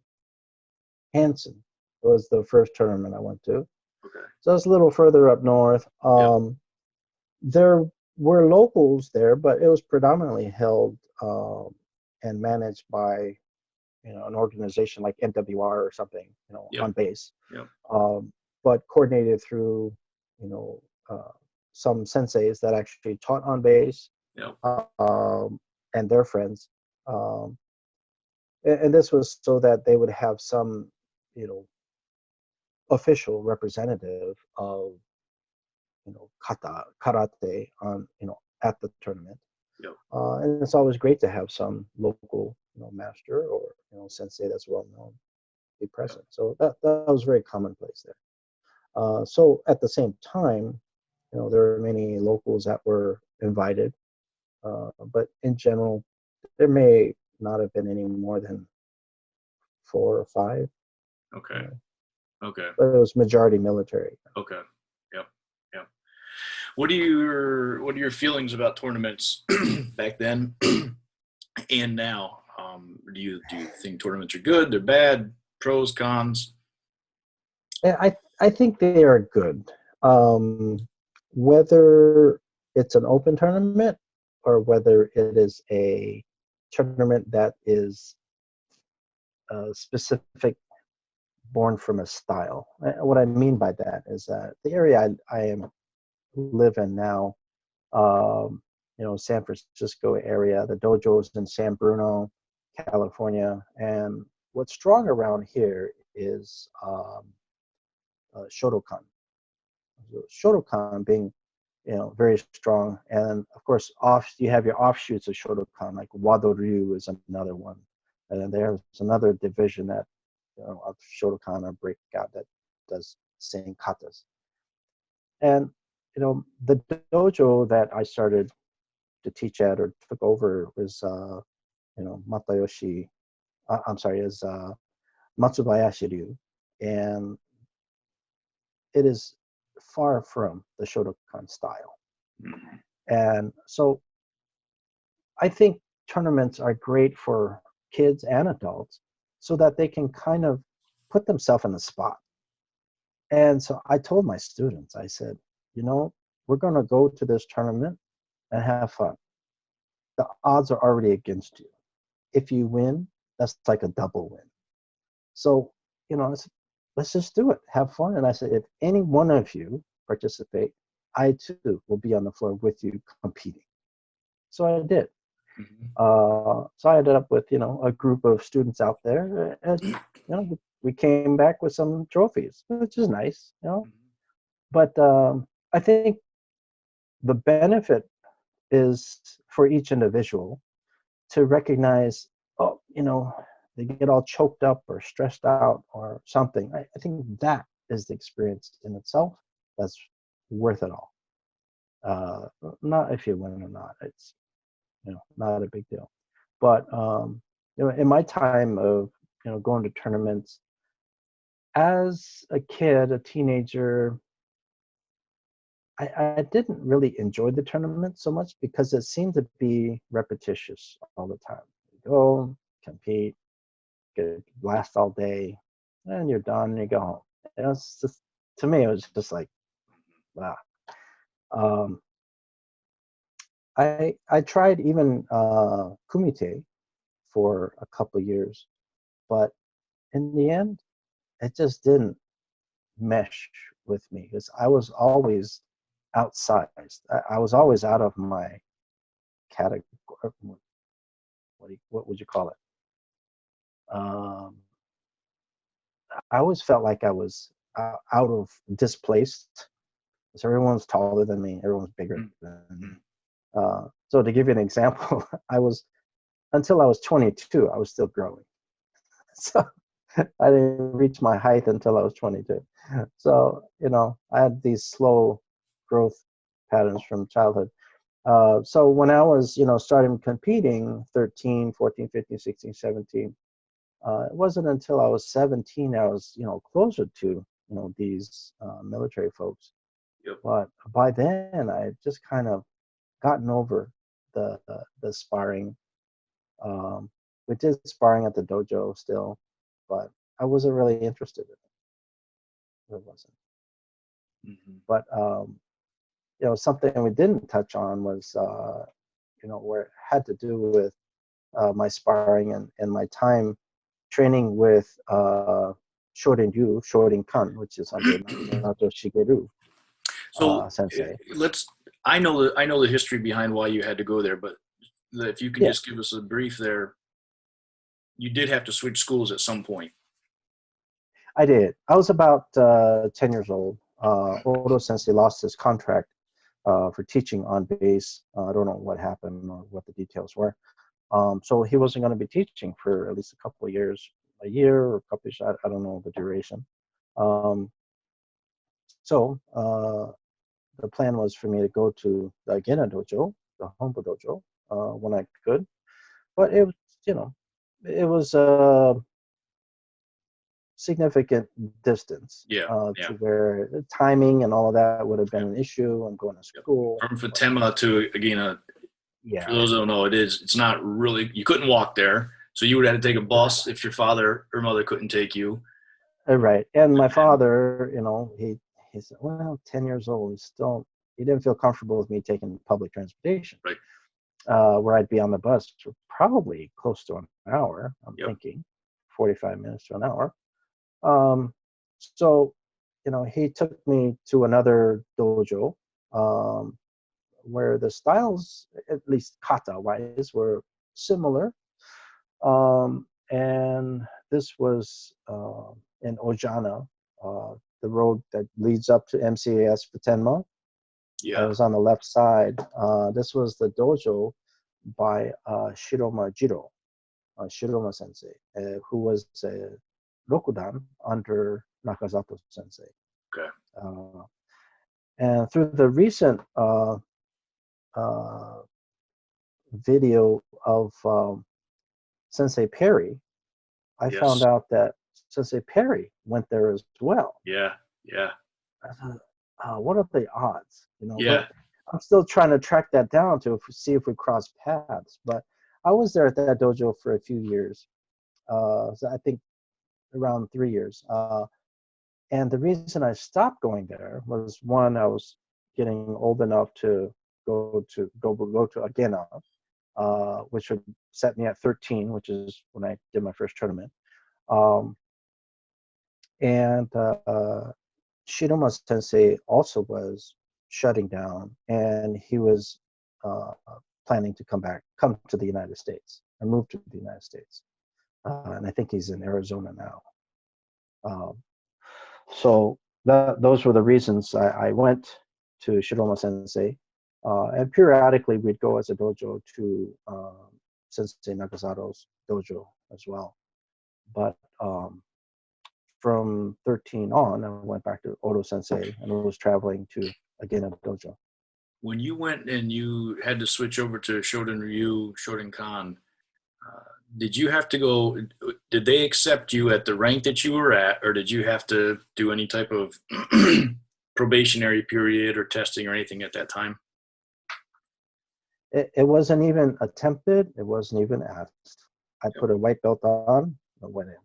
Hansen was the first tournament I went to. Okay. So it's a little further up north. There were locals there, but it was predominantly held and managed by an organization like NWR or something, on base. But coordinated through some senseis that actually taught on base, and their friends. And this was so that they would have some, official representative of karate on at the tournament. Yep. And it's always great to have some local master or sensei that's well known be present. So that was very commonplace there. So at the same time, there were many locals that were invited, but in general, there may not have been any more than 4 or 5. Okay. Okay. But it was majority military. Okay. Yep. Yep. What are your feelings about tournaments back then and now? Do you think tournaments are good? They're bad? Pros, cons? I think they are good. Whether it's an open tournament or whether it is a tournament that is specific, born from a style. What I mean by that is that the area I live in now, San Francisco area, the dojo is in San Bruno, California, and what's strong around here is Shotokan. Shotokan being very strong, and of course you have your offshoots of Shotokan, like Wado-ryu is another one, and there's another division that of Shotokan or breakout that does same katas. And the dojo that I started to teach at or took over was Matayoshi. I'm sorry, is Matsubayashi Ryu, and it is far from the Shotokan style. Mm-hmm. And so I think tournaments are great for kids and adults so that they can kind of put themselves in the spot. And so I told my students, I said, we're going to go to this tournament and have fun. The odds are already against you. If you win, that's like a double win. So, let's just do it. Have fun. And I said, if any one of you participate, I too will be on the floor with you competing. So I did. Mm-hmm. So I ended up with, a group of students out there, and, we came back with some trophies, which is nice, Mm-hmm. But I think the benefit is for each individual to recognize, they get all choked up or stressed out or something. I think that is the experience in itself that's worth it all. Not if you win or not. It's not a big deal. But in my time of going to tournaments as a kid, a teenager, I didn't really enjoy the tournament so much because it seemed to be repetitious all the time. You go, compete, last all day, and you're done and you go home. It's just, to me, it was just like, wow. I tried even kumite for a couple of years, but in the end, it just didn't mesh with me because I was always outsized. I was always out of my category. What would you call it? I always felt like I was out of displaced. So everyone's taller than me. Everyone's bigger than me. So to give you an example, until I was 22, I was still growing. So I didn't reach my height until I was 22. So, I had these slow growth patterns from childhood. So when I was, starting competing 13, 14, 15, 16, 17, it wasn't until I was 17 I was, closer to, these military folks. Yep. But by then I had just kind of gotten over the sparring. We did sparring at the dojo still, but I wasn't really interested in it. It wasn't. Mm-hmm. But something we didn't touch on was where it had to do with my sparring and my time training with Shorin Kan, which is under Nato Shigeru So Sensei. I know the history behind why you had to go there, but if you can just give us a brief there. You did have to switch schools at some point. I did. I was about 10 years old. Odo Sensei lost his contract for teaching on base. I don't know what happened or what the details were. So he wasn't going to be teaching for at least a couple of years, a year or a couple of years. I don't know the duration. Um, so the plan was for me to go to the Agena dojo, the Hombu dojo, when I could. But it was, you know, it was a significant distance Yeah, yeah. to where the timing and all of that would have been an issue. I'm going to school. From Fatima to Agena, for Yeah, those who don't know, it's not really, you couldn't walk there. So you would have to take a bus if your father or mother couldn't take you. right. And my father, he said, well, 10 years old, he didn't feel comfortable with me taking public transportation, Right. where I'd be on the bus for probably close to an hour, I'm Yep. thinking, 45 minutes to an hour. So, he took me to another dojo, where the styles, at least kata-wise, were similar. And this was in Ojana, the road that leads up to MCAS Futenma. I Yeah. was on the left side. This was the dojo by Shiroma Jiro, Shiroma Sensei, who was a Rokudan under Nakazato Sensei. Okay. And through the recent uh, video of Sensei Perry, I found Yes. out that Sensei Perry went there as well. Yeah. Yeah. I thought, what are the odds? Yeah. But I'm still trying to track that down to see if we cross paths. But I was there at that dojo for a few years. So I think around 3 years. And the reason I stopped going there was, one, I was getting old enough to go to Agena, which would set me at 13, which is when I did my first tournament. And Shiroma Sensei also was shutting down, and he was uh, planning to come to the United States, and move to the United States. And I think he's in Arizona now. Um, so those were the reasons I went to Shiroma Sensei. And periodically we'd go as a dojo to Sensei Nakazato's dojo as well. But from 13 on, I went back to Odo Sensei and was traveling to Agena dojo. When you went and you had to switch over to Shodan Ryu, Shodan did you have to go, did they accept you at the rank that you were at, or did you have to do any type of probationary period or testing or anything at that time? It wasn't even attempted. It wasn't even asked. I Yep. put a white belt on and went in.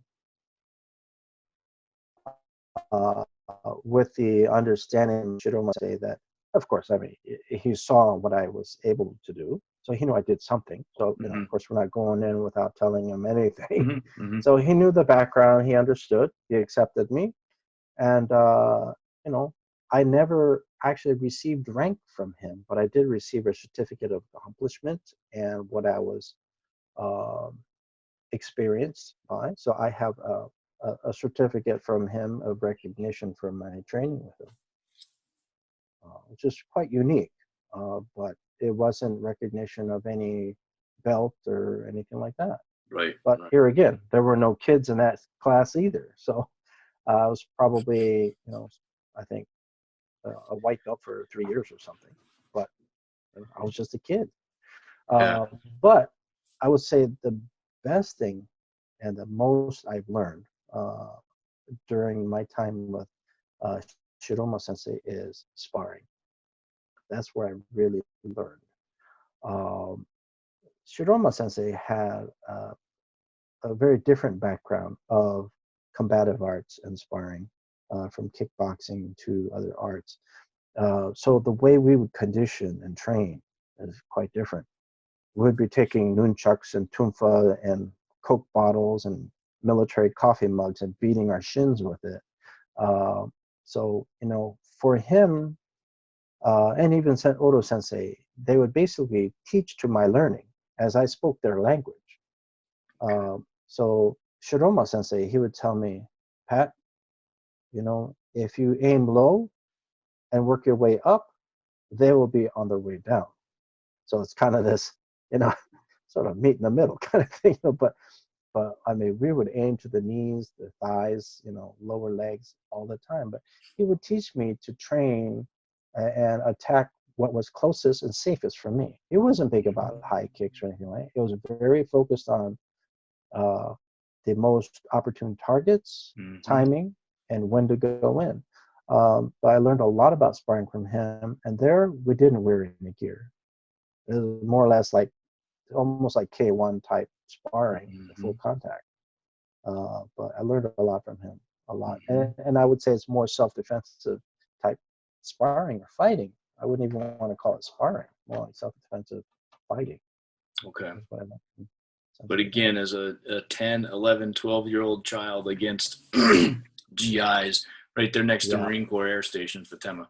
With the understanding, Shiroma say that, of course, I mean, he saw what I was able to do, so he knew I did something. So, Mm-hmm. Of course, we're not going in without telling him anything. Mm-hmm. Mm-hmm. So he knew the background, he understood, he accepted me, and I never actually received rank from him, but I did receive a certificate of accomplishment and what I was experienced by. So I have a certificate from him of recognition for my training with him, which is quite unique. But it wasn't recognition of any belt or anything like that. Right. But Right. here again, there were no kids in that class either. So I was probably, I think a white belt for 3 years or something. But I was just a kid. Yeah. But I would say the best thing and the most I've learned during my time with uh, Shiroma Sensei is sparring. That's where I really learned. Um, Shiroma Sensei had a very different background of combative arts and sparring, from kickboxing to other arts. So the way we would condition and train is quite different. We'd be taking nunchucks and tunfa and Coke bottles and military coffee mugs and beating our shins with it. Uh, so, for him, and even Odo Sensei, they would basically teach to my learning as I spoke their language. So Shiroma Sensei, he would tell me, Pat, if you aim low and work your way up, they will be on their way down. So it's kind of this, you know, sort of meet in the middle kind of thing. But I mean, we would aim to the knees, the thighs, lower legs all the time. But he would teach me to train and attack what was closest and safest for me. He wasn't big about high kicks or anything like that. It was very focused on uh, the most opportune targets, timing, and when to go in. But I learned a lot about sparring from him, and there we didn't wear any gear. It was more or less like almost like K1 type sparring, full contact. But I learned a lot from him, a lot. And I would say it's more self-defensive type sparring or fighting. I wouldn't even want to call it sparring, more like self-defensive fighting. Okay. That's what I meant. But again, as a 10, 11, 12-year-old child against GIs right there next to Marine Corps Air Station, Fatima.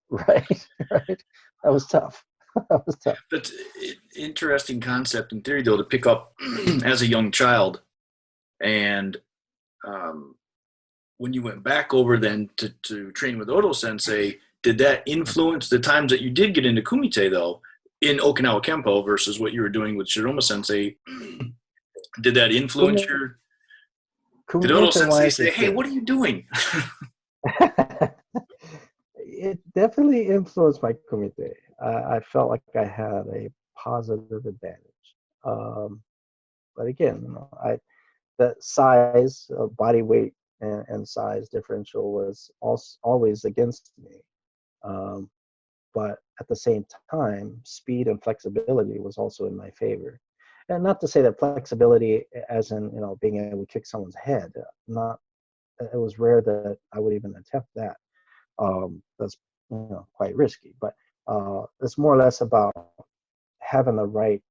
Right, right. That was tough. That was tough. That's interesting concept in theory, though, to pick up as a young child. And when you went back over then to train with Odo Sensei, did that influence the times that you did get into Kumite, though, in Okinawa Kempo versus what you were doing with Shiroma Sensei? Did that influence your... Did Odo Sensei say, hey, what are you doing? It definitely influenced my Kumite. I felt like I had a positive advantage. But again, the size, body weight, and size differential was always against me. But at the same time, speed and flexibility was also in my favor. And not to say that flexibility, as in being able to kick someone's head, not. It was rare that I would even attempt that. That's quite risky. But it's more or less about having the right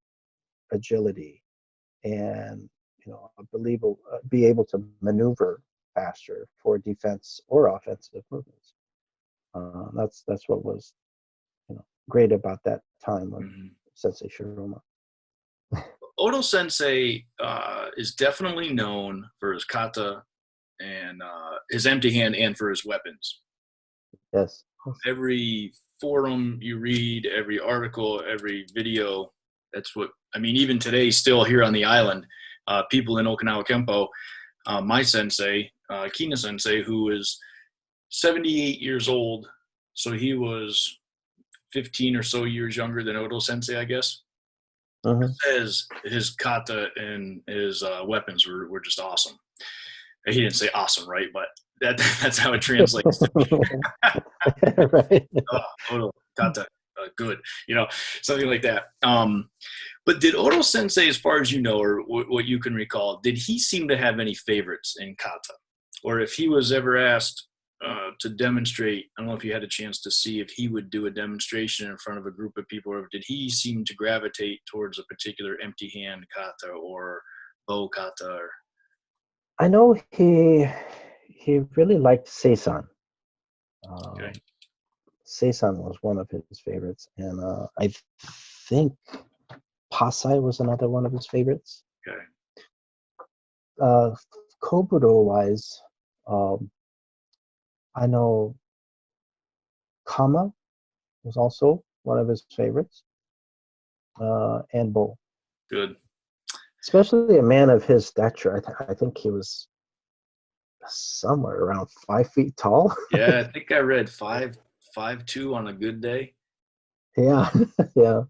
agility and be able to maneuver faster for defense or offensive movements. That's what was great about that time of Sensei Shiroma. Odo Sensei is definitely known for his kata and his empty hand and for his weapons. Yes. Every forum you read, every article, every video, that's what, I mean, even today, still here on the island, people in Okinawa Kempo, my sensei, Kina Sensei, who is 78 years old, so he was 15 or so years younger than Odo Sensei, I guess, says his kata and his weapons were just awesome. He didn't say awesome, right? But that's how it translates to me. Right. Odo, kata, good, something like that. But did Odo Sensei, as far as you know, or what you can recall, did he seem to have any favorites in kata? Or if he was ever asked to demonstrate, I don't know if you had a chance to see if he would do a demonstration in front of a group of people, or did he seem to gravitate towards a particular empty hand kata or bow kata? Or... I know he really liked Seisan. Okay. Seisan was one of his favorites, and I think Pasai was another one of his favorites. Okay. Kobudo wise, I know Kama was also one of his favorites, and Bo. Good. Especially a man of his stature. I think he was somewhere around 5 feet tall. Yeah, I think I read 5'2" on a good day. Yeah, yeah.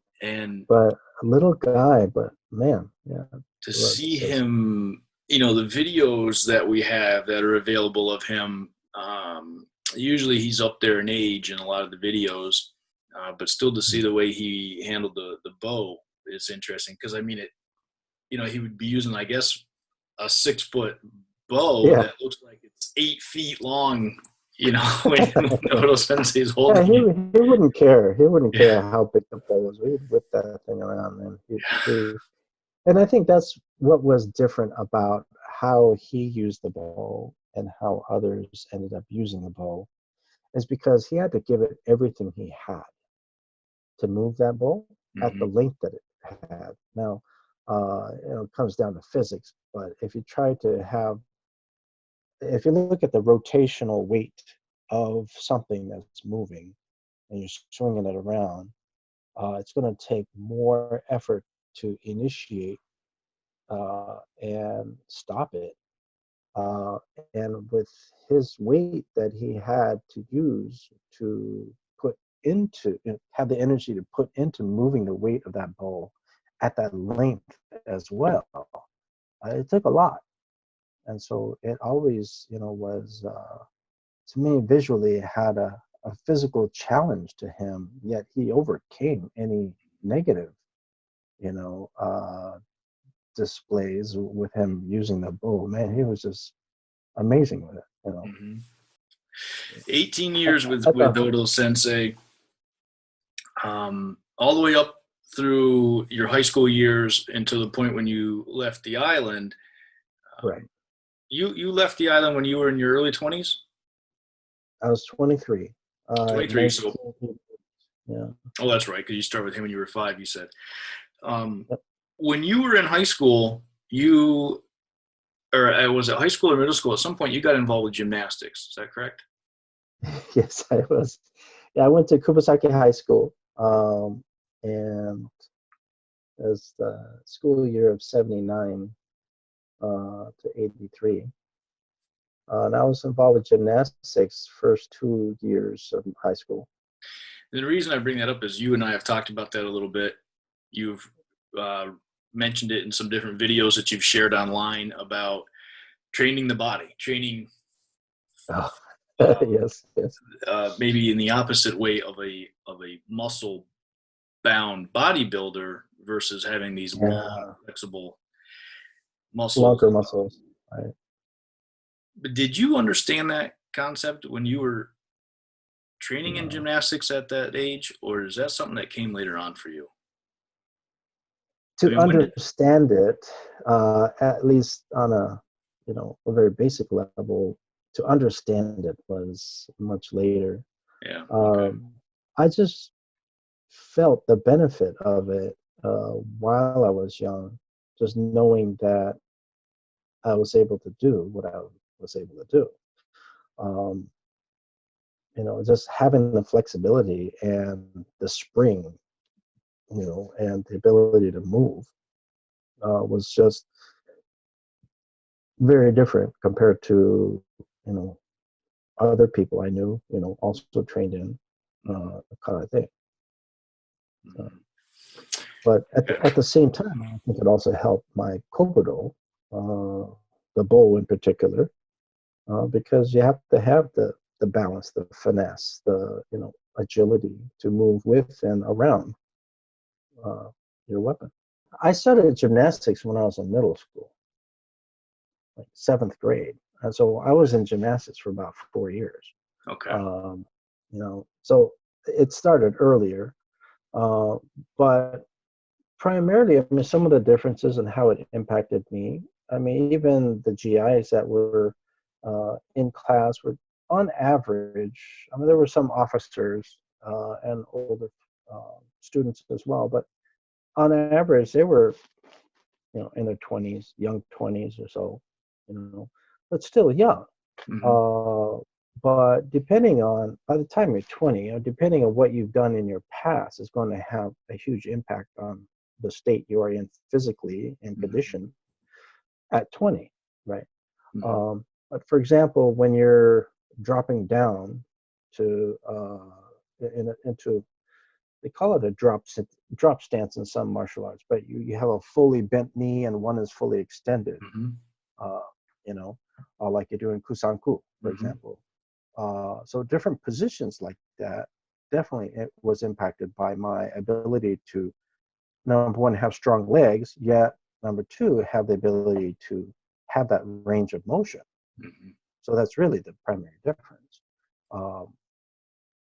But a little guy, but man, yeah. To see him, the videos that we have that are available of him, usually he's up there in age in a lot of the videos, but still to see the way he handled the bow is interesting, because I mean he would be using, I guess, a 6-foot bow that looks like it's 8 feet long. When Odo Sensei's holding. Yeah, he wouldn't care. He wouldn't care how big the bow was. We'd whip that thing around, and I think that's what was different about how he used the bow and how others ended up using the bow, is because he had to give it everything he had to move that bow at the length that it had. Now, it comes down to physics, but if you try to have if you look at the rotational weight of something that's moving and you're swinging it around, it's going to take more effort to initiate and stop it. Uh, and with his weight that he had to use to put into, have the energy to put into moving the weight of that bow at that length as well, it took a lot. And so it always, was, to me, visually, it had a physical challenge to him, yet he overcame any negative, you know, uh, displays with him using the bow. Man, he was just amazing with it. Mm-hmm. 18 years I with thought, Dodo Sensei, all the way up through your high school years until the point when you left the island. right. You left the island when you were in your early 20s? I was 23. 23. 19, So, yeah. oh, that's right, because you started with him when you were 5, you said. Um, Yep. when you were in high school, or was it high school or middle school? At some point, you got involved with gymnastics. Is that correct? Yes, I was. Yeah, I went to Kubasaki High School, and it was the school year of 79 to 83. And I was involved with gymnastics first 2 years of high school. And the reason I bring that up is you and I have talked about that a little bit. You've mentioned it in some different videos that you've shared online about training the body, training Oh, uh, yes, yes. maybe in the opposite way of a muscle bound bodybuilder versus having these long, Yeah, flexible muscles. longer muscles. Right. But did you understand that concept when you were training in No. gymnastics at that age, or is that something that came later on for you? I To mean, when did? understand it, at least on a very basic level, to understand it was much later. Yeah. Okay. Um, I just felt the benefit of it while I was young, just knowing that I was able to do what I was able to do. Um, just having the flexibility and the spring, and the ability to move was just very different compared to, you know, other people I knew, also trained in Mm-hmm. karate. Uh, Mm-hmm. but Okay. at the same time, I think it also helped my kobudo, the bow in particular, because you have to have the balance, the finesse, the agility to move with and around uh, your weapon. I started gymnastics when I was in middle school, like seventh grade, and so I was in gymnastics for about 4 years. Okay. So it started earlier, uh, but primarily, I mean, some of the differences and how it impacted me. I mean, even the GIs that were in class were, on average, I mean, there were some officers and older students as well, but on average, they were, in their 20s, young 20s or so, but still young. Mm-hmm. Uh, but depending on, by the time you're 20, depending on what you've done in your past, is going to have a huge impact on the state you are in physically and Mm-hmm. condition at 20, right? Mm-hmm. But for example, when you're dropping down to into, they call it a drop stance in some martial arts, but you have a fully bent knee and one is fully extended, Mm-hmm. uh, you know, like you do in kusanku, for Mm-hmm. example. So different positions like that definitely it was impacted by my ability to, number one, have strong legs, yet number two, have the ability to have that range of motion. Mm-hmm. So that's really the primary difference. Um,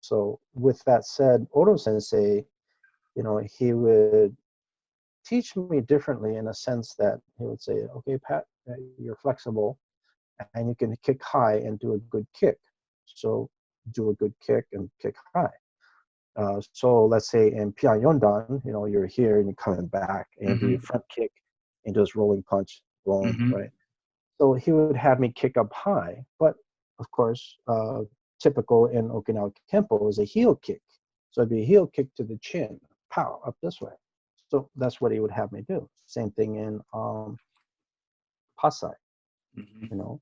so with that said, Odo Sensei, he would teach me differently in a sense that he would say, okay, Pat, you're flexible and you can kick high and do a good kick. So do a good kick and kick high. So let's say in Pian Yondan, you're here and you're coming back and do Mm-hmm. your front kick and do this rolling punch, boom, Mm-hmm. right? So he would have me kick up high, but of course, typical in Okinawa Kenpo is a heel kick. So it'd be a heel kick to the chin, pow, up this way. So that's what he would have me do. Same thing in Pasai, Mhm. you know.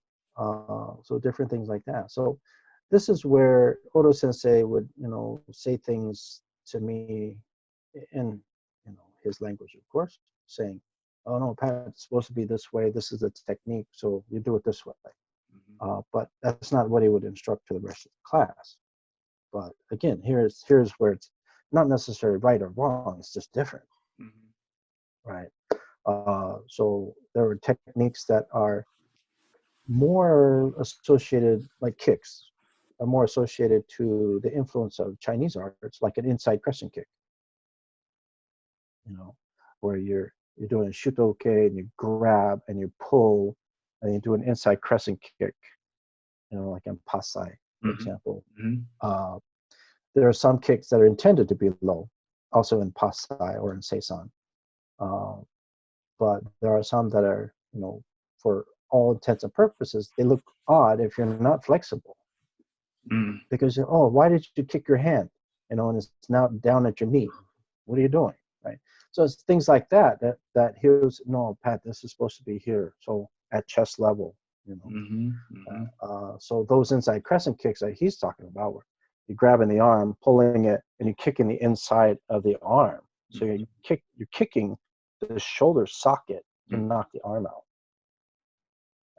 So different things like that. So this is where Odo Sensei would, say things to me in, his language, of course, saying, "Oh no, Pat, it's supposed to be this way. This is a technique, so you do it this way." Mhm. But that's not what he would instruct to the rest of the class. But again, here's where it's not necessarily right or wrong. It's just different, Mhm. right? So there are techniques that are more associated, like kicks, are more associated to the influence of Chinese arts, like an inside crescent kick, where you're doing a shutoke and you grab and you pull and you do an inside crescent kick, like in Pasai, for Mhm. example. Mhm. Uh, there are some kicks that are intended to be low, also in Pasai or in Seisan. Uh, but there are some that are, for all intents and purposes, they look odd if you're not flexible. Mhm. Because, why did you kick your hand? And it's now down at your knee. What are you doing? Right. So it's things like that here's, no, Pat, this is supposed to be here. So at chest level, Mhm. Mhm. so those inside crescent kicks that he's talking about, where you're grabbing the arm, pulling it, and you're kicking the inside of the arm. So Mhm. you're kicking the shoulder socket to Mhm. knock the arm out,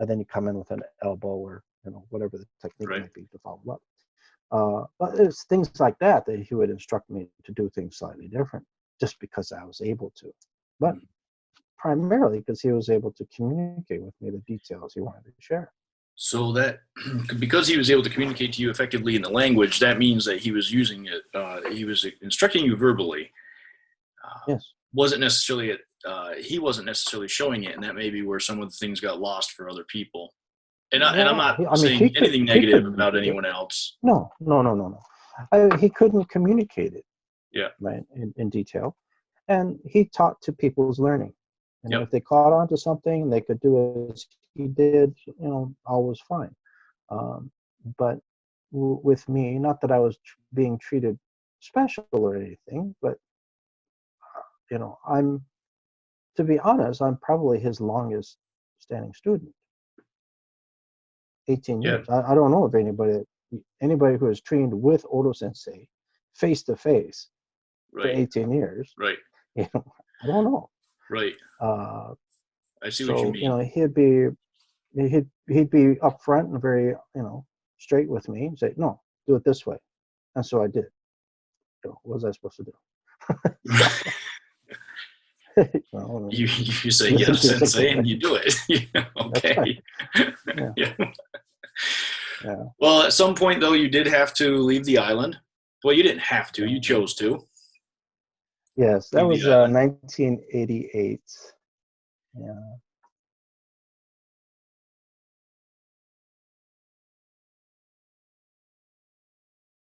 and then you come in with an elbow or whatever the technique Right. might be to follow up. But it's things like that he would instruct me to do things slightly different, just because I was able to. But Mhm. primarily because he was able to communicate with me the details he wanted to share. So that because he was able to communicate to you effectively in the language, that means that he was using it. He was instructing you verbally. Yes. Wasn't necessarily he wasn't necessarily showing it, and that may be where some of the things got lost for other people. And I'm Yeah. not I mean, saying anything he negative couldn't about do it. anyone else. No, no, no, no, no. He couldn't communicate it, Yeah. right, in detail, and he taught to people's learning. Yep. If they caught on to something, they could do as he did. All was fine. Um, but with me, not that I was being treated special or anything, but I'm, to be honest, I'm probably his longest standing student. 18 Yeah. years. I don't know if anybody who has trained with Odo Sensei face to face for Right. 18 years. Right. I don't know. Right. Uh, I see what you so mean. he'd be upfront and very straight with me and say, "No, do it this way," and so I did. What was I supposed to do? So, You say listen yes, to his sensei, and you explanation. do it. That's right. Okay. Yeah, Yeah. yeah. Well, at some point though, you did have to leave the island. Well, you didn't have to. You Uh, chose to yes, that leave the was island. 1988. Yeah.